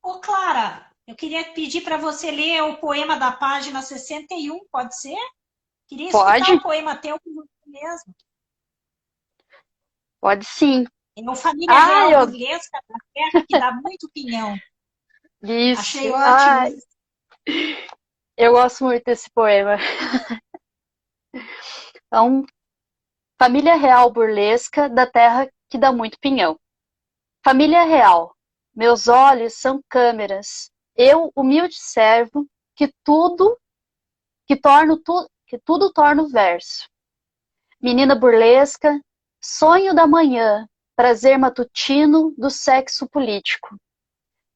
Ô, Clara, eu queria pedir para você ler o poema da página 61, pode ser? Queria escutar Pode? o poema teu com você mesmo. Pode sim. É o Família Real eu... Burlesca da Terra, que dá muito pinhão. Isso. Achei ótimo. Eu gosto muito desse poema. Então, Família Real Burlesca da Terra que dá muito pinhão. Família Real, meus olhos são câmeras. Eu, humilde servo, que tudo torno verso. Menina burlesca, sonho da manhã, prazer matutino do sexo político.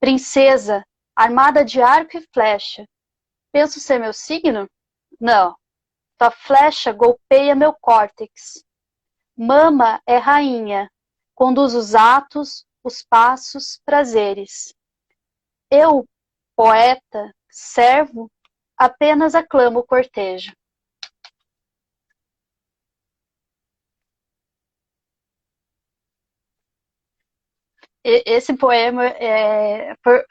Princesa, armada de arco e flecha. Penso ser meu signo? Não. Tua flecha golpeia meu córtex. Mama é rainha, conduz os atos, os passos, prazeres. Eu, poeta, servo, apenas aclama o cortejo. Esse poema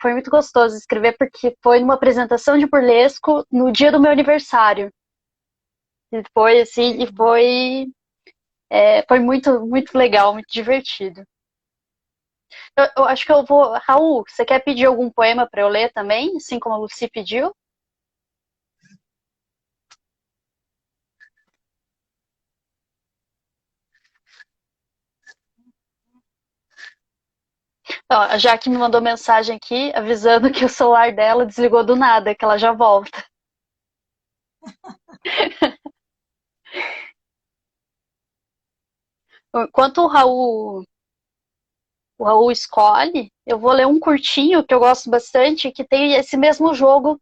foi muito gostoso de escrever, porque foi numa apresentação de burlesco no dia do meu aniversário. E foi assim, foi muito, muito legal, muito divertido. Eu acho que eu vou. Raul, você quer pedir algum poema para eu ler também, assim como a Lucy pediu? Ó, a Jaque me mandou mensagem aqui avisando que o celular dela desligou do nada, que ela já volta. Enquanto o Raul escolhe, eu vou ler um curtinho que eu gosto bastante, que tem esse mesmo jogo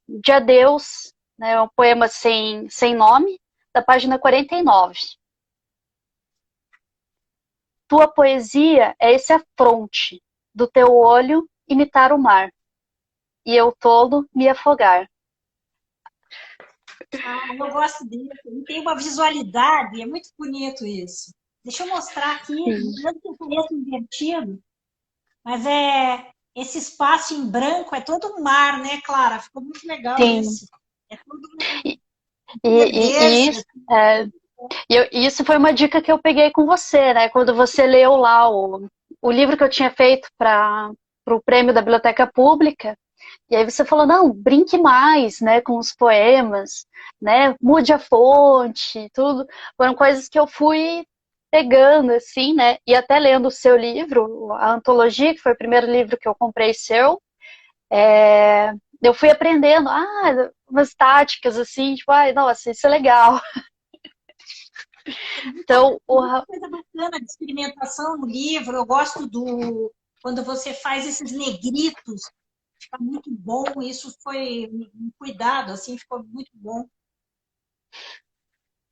de adeus, né, um poema sem nome, da página 49. Tua poesia é esse afronte, do teu olho imitar o mar, e eu tolo me afogar. Eu gosto dele. Ele tem uma visualidade, é muito bonito isso. Deixa eu mostrar aqui, mesmo que eu pareça invertido, mas esse espaço em branco é todo um mar, né, Clara? Ficou muito legal Sim. esse. É todo E isso foi uma dica que eu peguei com você, né? Quando você leu lá o livro que eu tinha feito para o prêmio da Biblioteca Pública, e aí você falou, não, brinque mais, né, com os poemas, né, mude a fonte, tudo. Foram coisas que eu fui pegando, assim, né, e até lendo o seu livro, a Antologia, que foi o primeiro livro que eu comprei seu, eu fui aprendendo, umas táticas, assim, tipo, ai, nossa, isso é legal. Então, uma coisa bacana de experimentação no livro. Eu gosto quando você faz esses negritos, fica muito bom. Isso foi um cuidado, assim, ficou muito bom.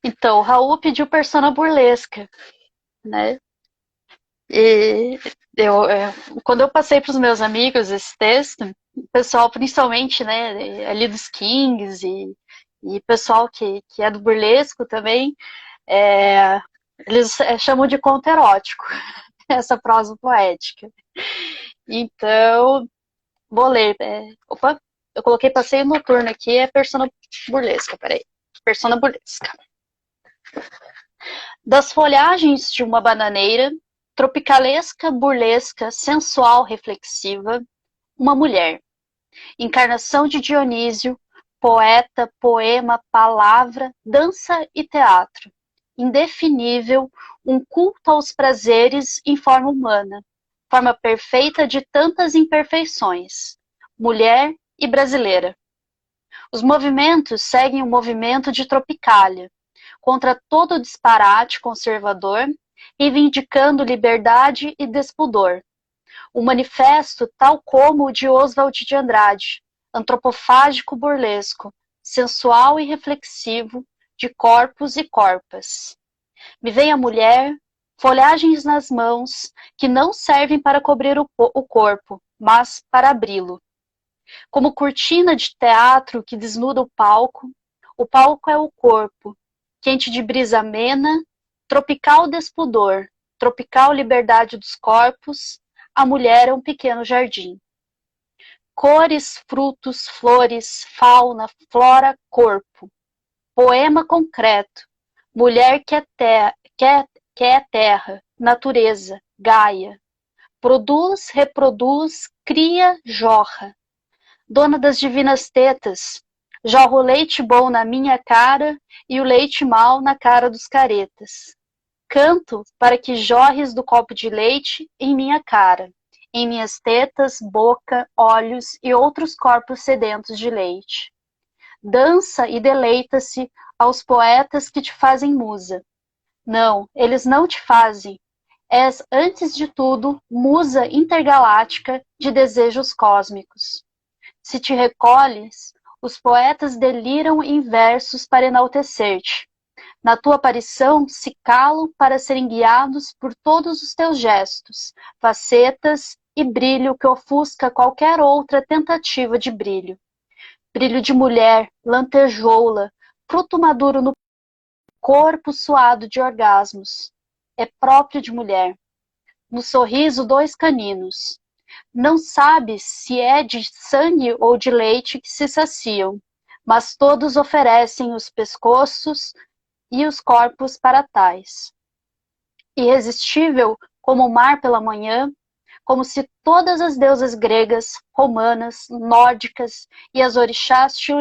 Então, o Raul pediu persona burlesca, né? E quando eu passei para os meus amigos esse texto, o pessoal, principalmente, né, ali dos Kings e pessoal que é do burlesco também, eles chamam de conto erótico, essa prosa poética. Então, vou ler. Opa, eu coloquei passeio noturno aqui, é persona burlesca, peraí. Persona burlesca. Das folhagens de uma bananeira, tropicalesca, burlesca, sensual, reflexiva, uma mulher. Encarnação de Dionísio, poeta, poema, palavra, dança e teatro. Indefinível, um culto aos prazeres em forma humana, forma perfeita de tantas imperfeições. Mulher e brasileira. Os movimentos seguem o movimento de Tropicália, contra todo o disparate conservador, reivindicando liberdade e despudor. Um manifesto tal como o de Oswald de Andrade, antropofágico burlesco, sensual e reflexivo, de corpos e corpas. Me vem a mulher, folhagens nas mãos, que não servem para cobrir o corpo, mas para abri-lo. Como cortina de teatro que desnuda o palco é o corpo, quente de brisa amena, tropical despudor, tropical liberdade dos corpos, a mulher é um pequeno jardim. Cores, frutos, flores, fauna, flora, corpo. Poema concreto. Mulher que é terra, natureza, Gaia. Produz, reproduz, cria, jorra. Dona das divinas tetas, jorro leite bom na minha cara e o leite mau na cara dos caretas. Canto para que jorres do copo de leite em minha cara, em minhas tetas, boca, olhos e outros corpos sedentos de leite. Dança e deleita-se aos poetas que te fazem musa. Não, eles não te fazem. És, antes de tudo, musa intergaláctica de desejos cósmicos. Se te recolhes, os poetas deliram em versos para enaltecer-te. Na tua aparição se calam para serem guiados por todos os teus gestos, facetas e brilho que ofusca qualquer outra tentativa de brilho. Brilho de mulher, lantejoula, fruto maduro no corpo suado de orgasmos. É próprio de mulher. No sorriso, 2 caninos. Não sabe se é de sangue ou de leite que se saciam, mas todos oferecem os pescoços e os corpos para tais. Irresistível como o mar pela manhã, como se todas as deusas gregas, romanas, nórdicas e as orixás te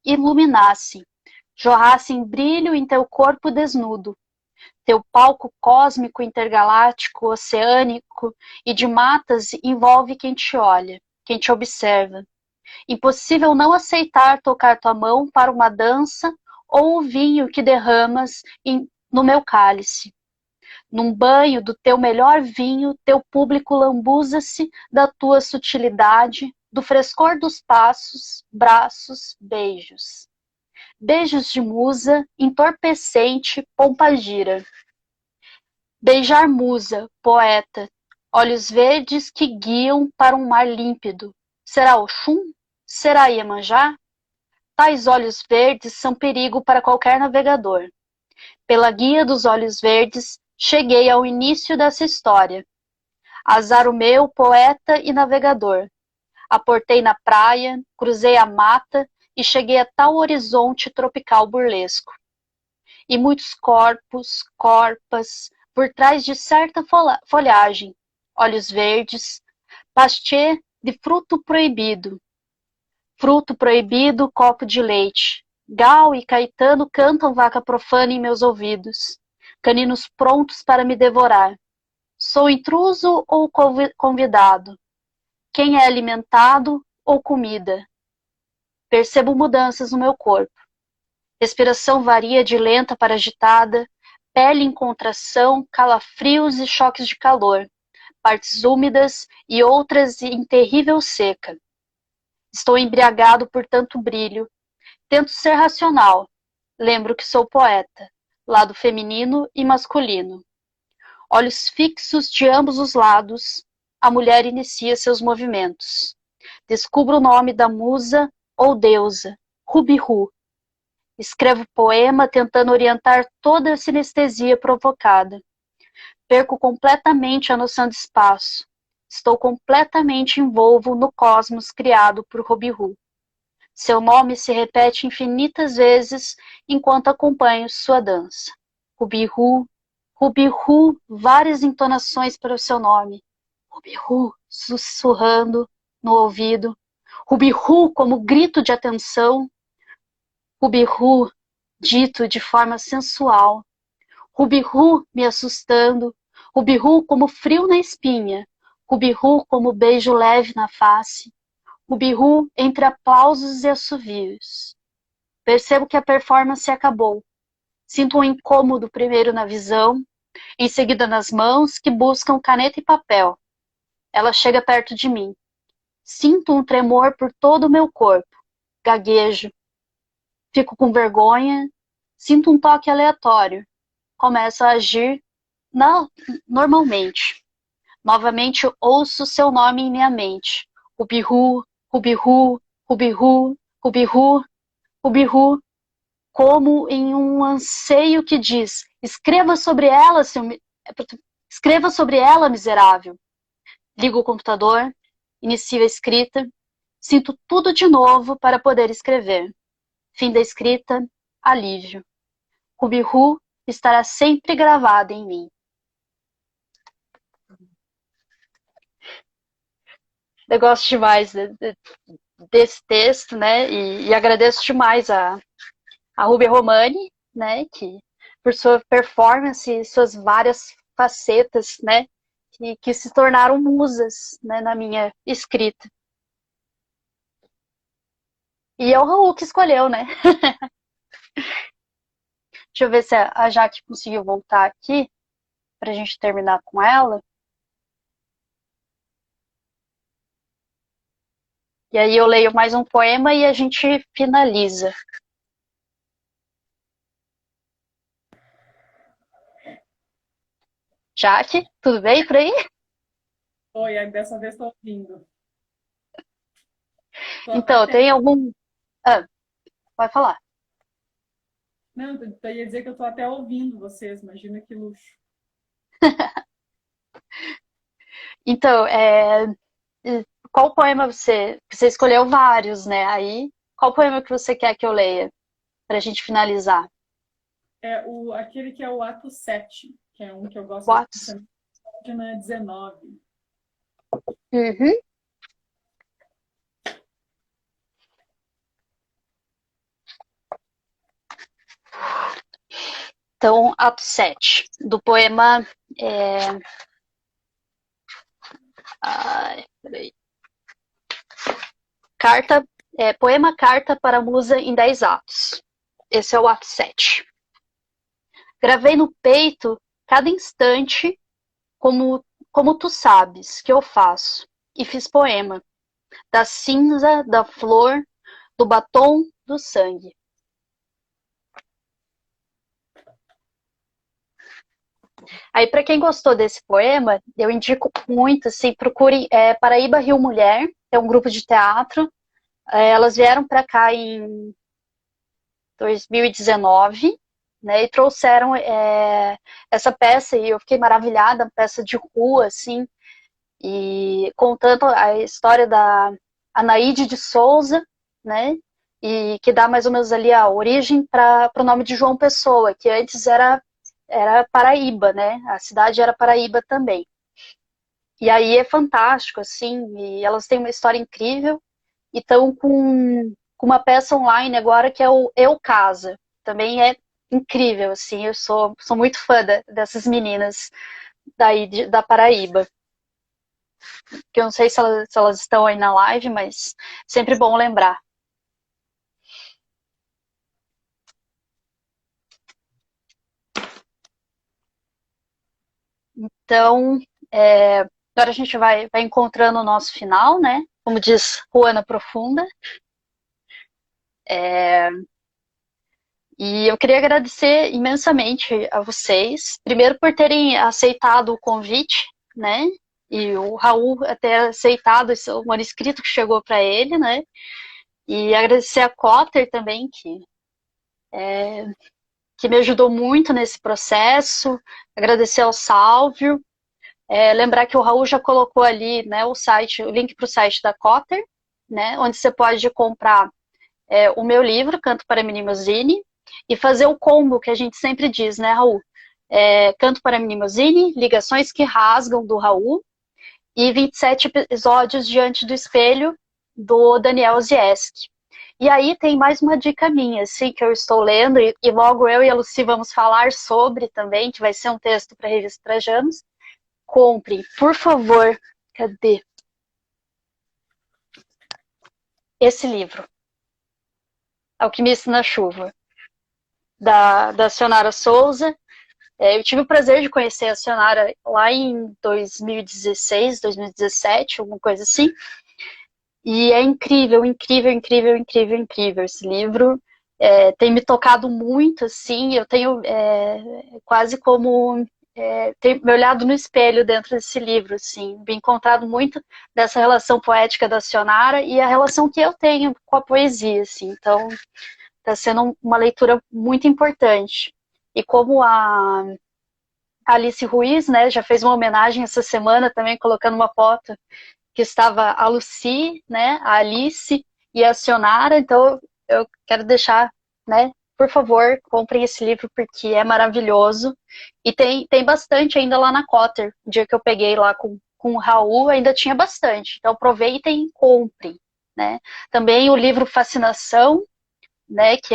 iluminassem, jorrassem brilho em teu corpo desnudo, teu palco cósmico, intergaláctico, oceânico e de matas envolve quem te olha, quem te observa. Impossível não aceitar tocar tua mão para uma dança ou o vinho que derramas no meu cálice. Num banho do teu melhor vinho, teu público lambuza-se da tua sutilidade, do frescor dos passos, braços, beijos. Beijos de musa, entorpecente, pompa-gira. Beijar musa, poeta, olhos verdes que guiam para um mar límpido. Será Oxum? Será Iemanjá? Tais olhos verdes são perigo para qualquer navegador. Pela guia dos olhos verdes, cheguei ao início dessa história. Azar o meu, poeta e navegador. Aportei na praia, cruzei a mata e cheguei a tal horizonte tropical burlesco. E muitos corpos, corpas, por trás de certa folhagem, olhos verdes, pastê de fruto proibido. Fruto proibido, copo de leite. Gal e Caetano cantam vaca profana em meus ouvidos. Caninos prontos para me devorar. Sou intruso ou convidado? Quem é alimentado ou comida? Percebo mudanças no meu corpo. Respiração varia de lenta para agitada, pele em contração, calafrios e choques de calor, partes úmidas e outras em terrível seca. Estou embriagado por tanto brilho. Tento ser racional. Lembro que sou poeta, lado feminino e masculino. Olhos fixos de ambos os lados, a mulher inicia seus movimentos. Descubro o nome da musa ou deusa, Rubihu. Escrevo poema tentando orientar toda a sinestesia provocada. Perco completamente a noção de espaço. Estou completamente envolvo no cosmos criado por Rubihu. Seu nome se repete infinitas vezes enquanto acompanho sua dança. Rubihu, Rubihu, várias entonações para o seu nome. Rubihu, sussurrando no ouvido. Rubihu como grito de atenção. Rubihu, dito de forma sensual. Rubihu me assustando. Rubihu como frio na espinha. Rubihu como beijo leve na face. Rubihu entre aplausos e assovios. Percebo que a performance acabou. Sinto um incômodo primeiro na visão, em seguida nas mãos que buscam caneta e papel. Ela chega perto de mim. Sinto um tremor por todo o meu corpo. Gaguejo. Fico com vergonha. Sinto um toque aleatório. Começo a agir normalmente. Novamente ouço seu nome em minha mente. Rubihu, Rubihu, Rubihu, Rubihu, Rubihu, como em um anseio que diz: escreva sobre ela, escreva sobre ela, miserável. Ligo o computador, inicio a escrita, sinto tudo de novo para poder escrever. Fim da escrita, alívio. Rubihu estará sempre gravada em mim. Eu gosto demais desse texto, né? E agradeço demais a Ruby Romani, né? Que por sua performance, suas várias facetas, né? Que se tornaram musas, né, na minha escrita. E é o Raul que escolheu, né? Deixa eu ver se a Jaque conseguiu voltar aqui para a gente terminar com ela. E aí eu leio mais um poema e a gente finaliza. Jaque, tudo bem por aí? Oi, dessa vez estou ouvindo. Então, Até... tem algum... Ah, pode falar. Não, eu ia dizer que eu estou até ouvindo vocês, imagina que luxo. Então, qual poema você escolheu vários, né? Aí, qual poema que você quer que eu leia para a gente finalizar? Aquele que é o ato 7, que é um que eu gosto Whats? bastante, página 19. Uhum. Então, ato 7, do poema. Peraí. Poema Carta para a Musa em 10 atos. Esse é o ato 7. Gravei no peito cada instante como tu sabes que eu faço, e fiz poema, da cinza, da flor, do batom, do sangue. Aí, para quem gostou desse poema, eu indico muito, assim, procurem Paraíba Rio Mulher, é um grupo de teatro. Elas vieram para cá em 2019, né, e trouxeram essa peça, e eu fiquei maravilhada, peça de rua, assim, e contando a história da Anaíde de Souza, né, e que dá mais ou menos ali a origem para o nome de João Pessoa, que antes era Paraíba, né, a cidade era Paraíba também. E aí é fantástico, assim, e elas têm uma história incrível, e estão com uma peça online agora que é o Eu Casa. Também é incrível, assim, eu sou muito fã dessas meninas daí da Paraíba. Que eu não sei se elas estão aí na live, mas sempre bom lembrar. Então, agora a gente vai encontrando o nosso final, né? Como diz Juana Profunda. E eu queria agradecer imensamente a vocês, primeiro por terem aceitado o convite, né? E o Raul ter aceitado o manuscrito que chegou para ele, né? E agradecer a Cotter também, que me ajudou muito nesse processo. Agradecer ao Sálvio. Lembrar que o Raul já colocou ali, né, o link para o site da Cotter, né? Onde você pode comprar o meu livro, Canto para Minimozine, e fazer o combo que a gente sempre diz, né, Raul? Canto para Minimozine, Ligações que Rasgam, do Raul, e 27 episódios Diante do Espelho, do Daniel Zieski. E aí tem mais uma dica minha, assim, que eu estou lendo, e logo eu e a Lucy vamos falar sobre também, que vai ser um texto para a revista Trajanos. Comprem, por favor, cadê? Esse livro, Alquimista na Chuva, da Sionara Souza. Eu tive o prazer de conhecer a Sionara lá em 2016, 2017, alguma coisa assim. E é incrível, incrível, incrível, incrível, incrível esse livro. Tem me tocado muito, assim, eu tenho quase como ter me olhado no espelho dentro desse livro, assim, me encontrado muito dessa relação poética da Sionara e a relação que eu tenho com a poesia, assim, então está sendo uma leitura muito importante. E como a Alice Ruiz, né, já fez uma homenagem essa semana também, colocando uma foto que estava a Lucy, né, a Alice e a Sionara, então eu quero deixar, né, por favor, comprem esse livro porque é maravilhoso e tem bastante ainda lá na Cotter. O dia que eu peguei lá com o Raul ainda tinha bastante, então aproveitem e comprem, né. Também o livro Fascinação, né, que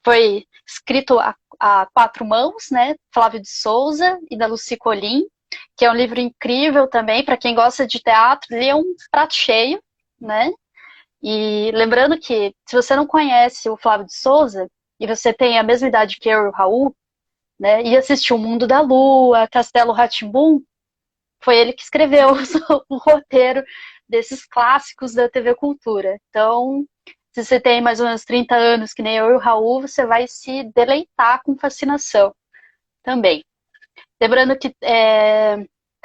foi escrito a quatro mãos, né, Flávio de Souza e da Lucy Colim, que é um livro incrível também, para quem gosta de teatro, ele é um prato cheio, né? E lembrando que, se você não conhece o Flávio de Souza, e você tem a mesma idade que eu e o Raul, né, e assistiu O Mundo da Lua, Castelo rá tim foi ele que escreveu o roteiro desses clássicos da TV Cultura. Então, se você tem mais ou menos 30 anos, que nem eu e o Raul, você vai se deleitar com Fascinação também. Lembrando que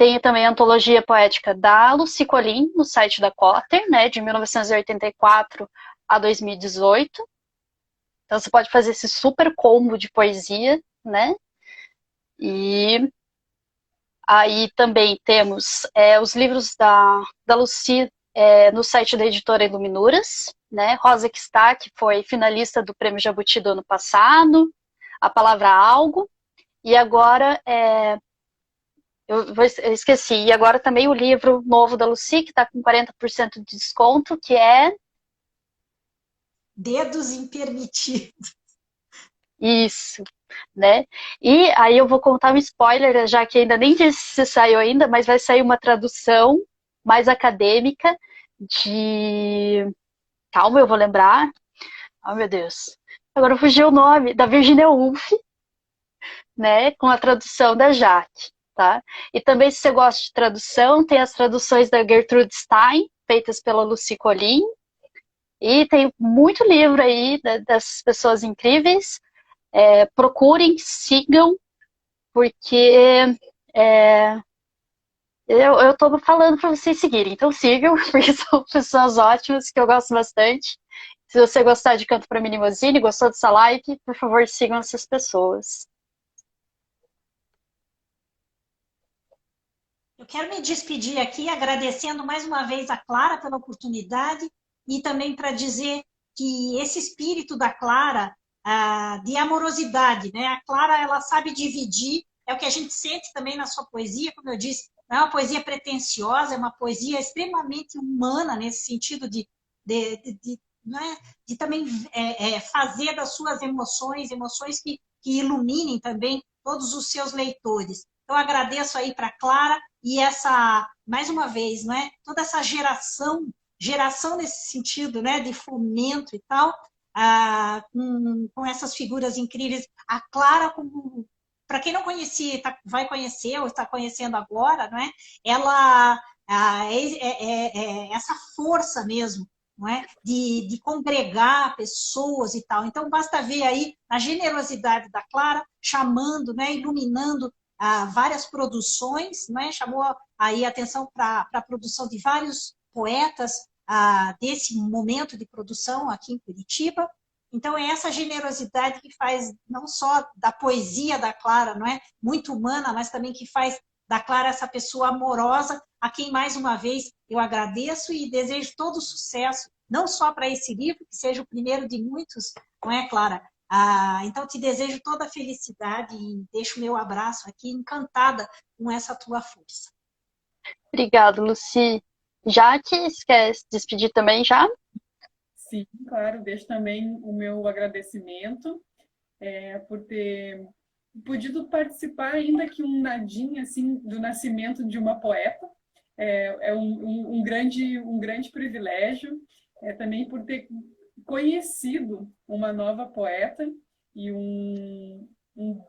tem também a antologia poética da Lucy Colin, no site da Cotter, né, de 1984 a 2018. Então você pode fazer esse super combo de poesia, né? E aí também temos os livros da Lucy no site da editora Iluminuras, né? Rosa Quistá, que foi finalista do Prêmio Jabuti do ano passado, A Palavra Algo, e agora eu esqueci, e agora também o livro novo da Lucy, que está com 40% de desconto, que é Dedos Impermitidos. Isso, né? E aí eu vou contar um spoiler, já que ainda nem disse se saiu ainda, mas vai sair uma tradução mais acadêmica de... Calma, eu vou lembrar. Oh, meu Deus. Agora fugiu o nome, da Virginia Woolf, né? Com a tradução da Jaque, tá? E também, se você gosta de tradução, tem as traduções da Gertrude Stein, feitas pela Lucy Colin. E tem muito livro aí dessas pessoas incríveis. Procurem, sigam, porque eu estou falando para vocês seguirem. Então sigam, porque são pessoas ótimas, que eu gosto bastante. Se você gostar de Canto para Minimozine, gostou dessa live, por favor, sigam essas pessoas. Eu quero me despedir aqui agradecendo mais uma vez a Clara pela oportunidade e também para dizer que esse espírito da Clara, de amorosidade, né? A Clara, ela sabe dividir, é o que a gente sente também na sua poesia, como eu disse, não é uma poesia pretensiosa, é uma poesia extremamente humana nesse sentido né? De também fazer das suas emoções que iluminem também todos os seus leitores. Eu agradeço aí para a Clara e mais uma vez, não é? Toda essa geração nesse sentido, né, de fomento e tal, com essas figuras incríveis. A Clara, para quem não conhecia, vai conhecer ou está conhecendo agora, não é? Ela essa força mesmo, não é? De congregar pessoas e tal. Então, basta ver aí a generosidade da Clara, chamando, né, iluminando várias produções, né? Chamou aí a atenção para a produção de vários poetas desse momento de produção aqui em Curitiba. Então, é essa generosidade que faz não só da poesia da Clara, não é? Muito humana, mas também que faz da Clara essa pessoa amorosa, a quem, mais uma vez, eu agradeço e desejo todo sucesso, não só para esse livro, que seja o primeiro de muitos, não é, Clara? Então, te desejo toda a felicidade e deixo o meu abraço aqui, encantada com essa tua força. Obrigada, Lucy. Jaque, você quer se despedir também já? Sim, claro, deixo também o meu agradecimento por ter podido participar, ainda que um nadinha assim, do nascimento de uma poeta. É um grande privilégio, também por ter conhecido uma nova poeta e um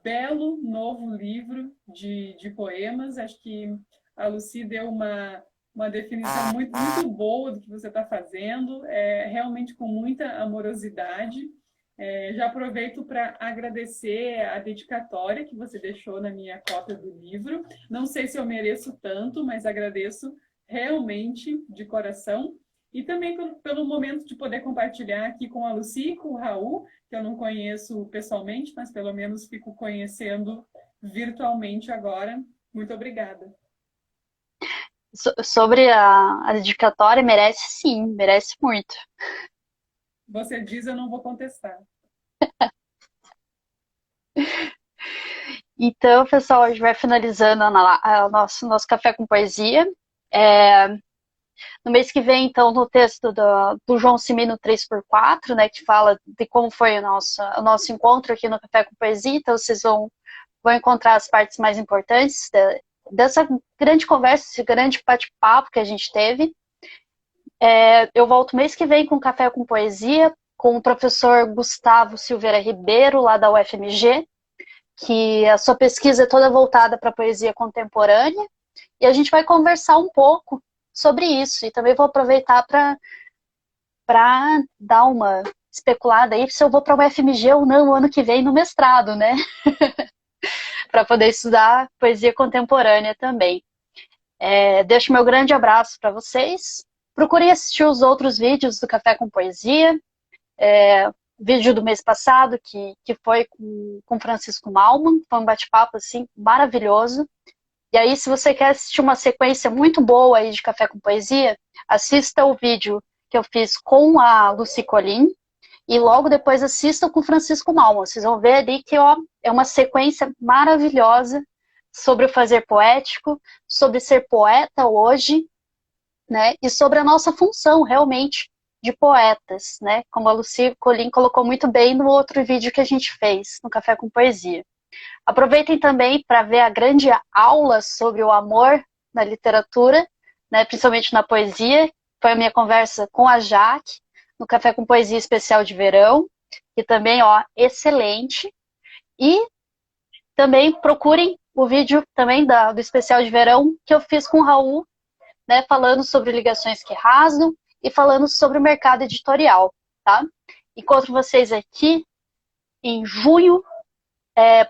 belo novo livro de poemas. Acho que a Lucy deu uma definição muito, muito boa do que você está fazendo, realmente com muita amorosidade. Já aproveito para agradecer a dedicatória que você deixou na minha cópia do livro. Não sei se eu mereço tanto, mas agradeço realmente de coração. E também pelo momento de poder compartilhar aqui com a Lucy e com o Raul, que eu não conheço pessoalmente, mas pelo menos fico conhecendo virtualmente agora. Muito obrigada. Sobre a dedicatória, merece sim, merece muito. Você diz, eu não vou contestar. Então, pessoal, a gente vai finalizando o nosso Café com Poesia. No mês que vem, então, no texto do João Cimino 3x4, né, que fala de como foi o nosso encontro aqui no Café com Poesia, então vocês vão encontrar as partes mais importantes dessa grande conversa, esse grande bate-papo que a gente teve. Eu volto mês que vem com Café com Poesia, com o professor Gustavo Silveira Ribeiro, lá da UFMG, que a sua pesquisa é toda voltada para a poesia contemporânea, e a gente vai conversar um pouco sobre isso, e também vou aproveitar para dar uma especulada aí se eu vou para a UFMG ou não ano que vem no mestrado, né? Para poder estudar poesia contemporânea também. Deixo meu grande abraço para vocês. Procurem assistir os outros vídeos do Café com Poesia. Vídeo do mês passado, que foi com Francisco Malman. Foi um bate-papo assim, maravilhoso. E aí, se você quer assistir uma sequência muito boa aí de Café com Poesia, assista o vídeo que eu fiz com a Lucy Colin e logo depois assista com o Francisco Malman. Vocês vão ver ali que é uma sequência maravilhosa sobre o fazer poético, sobre ser poeta hoje, né? E sobre a nossa função, realmente, de poetas, né? Como a Lucy Colin colocou muito bem no outro vídeo que a gente fez, no Café com Poesia. Aproveitem também para ver a grande aula sobre o amor na literatura, né, principalmente na poesia. Foi a minha conversa com a Jaque, no Café com Poesia Especial de Verão, que também, excelente. E também procurem o vídeo também do Especial de Verão que eu fiz com o Raul, né, falando sobre ligações que rasgam e falando sobre o mercado editorial, tá? Encontro vocês aqui em junho.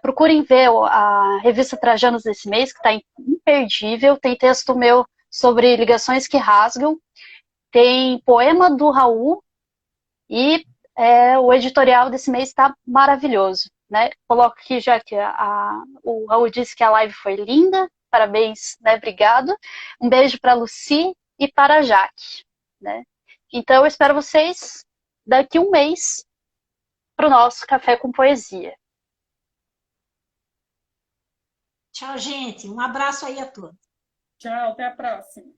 Procurem ver a revista Trajanos desse mês, que está imperdível. Tem texto meu sobre ligações que rasgam. Tem poema do Raul. E o editorial desse mês está maravilhoso, né? Coloco aqui já que o Raul disse que a live foi linda. Parabéns, né? Obrigado. Um beijo para a Lucy e para a Jaque, né? Então, eu espero vocês daqui um mês para o nosso Café com Poesia. Tchau, gente. Um abraço aí a todos. Tchau, até a próxima.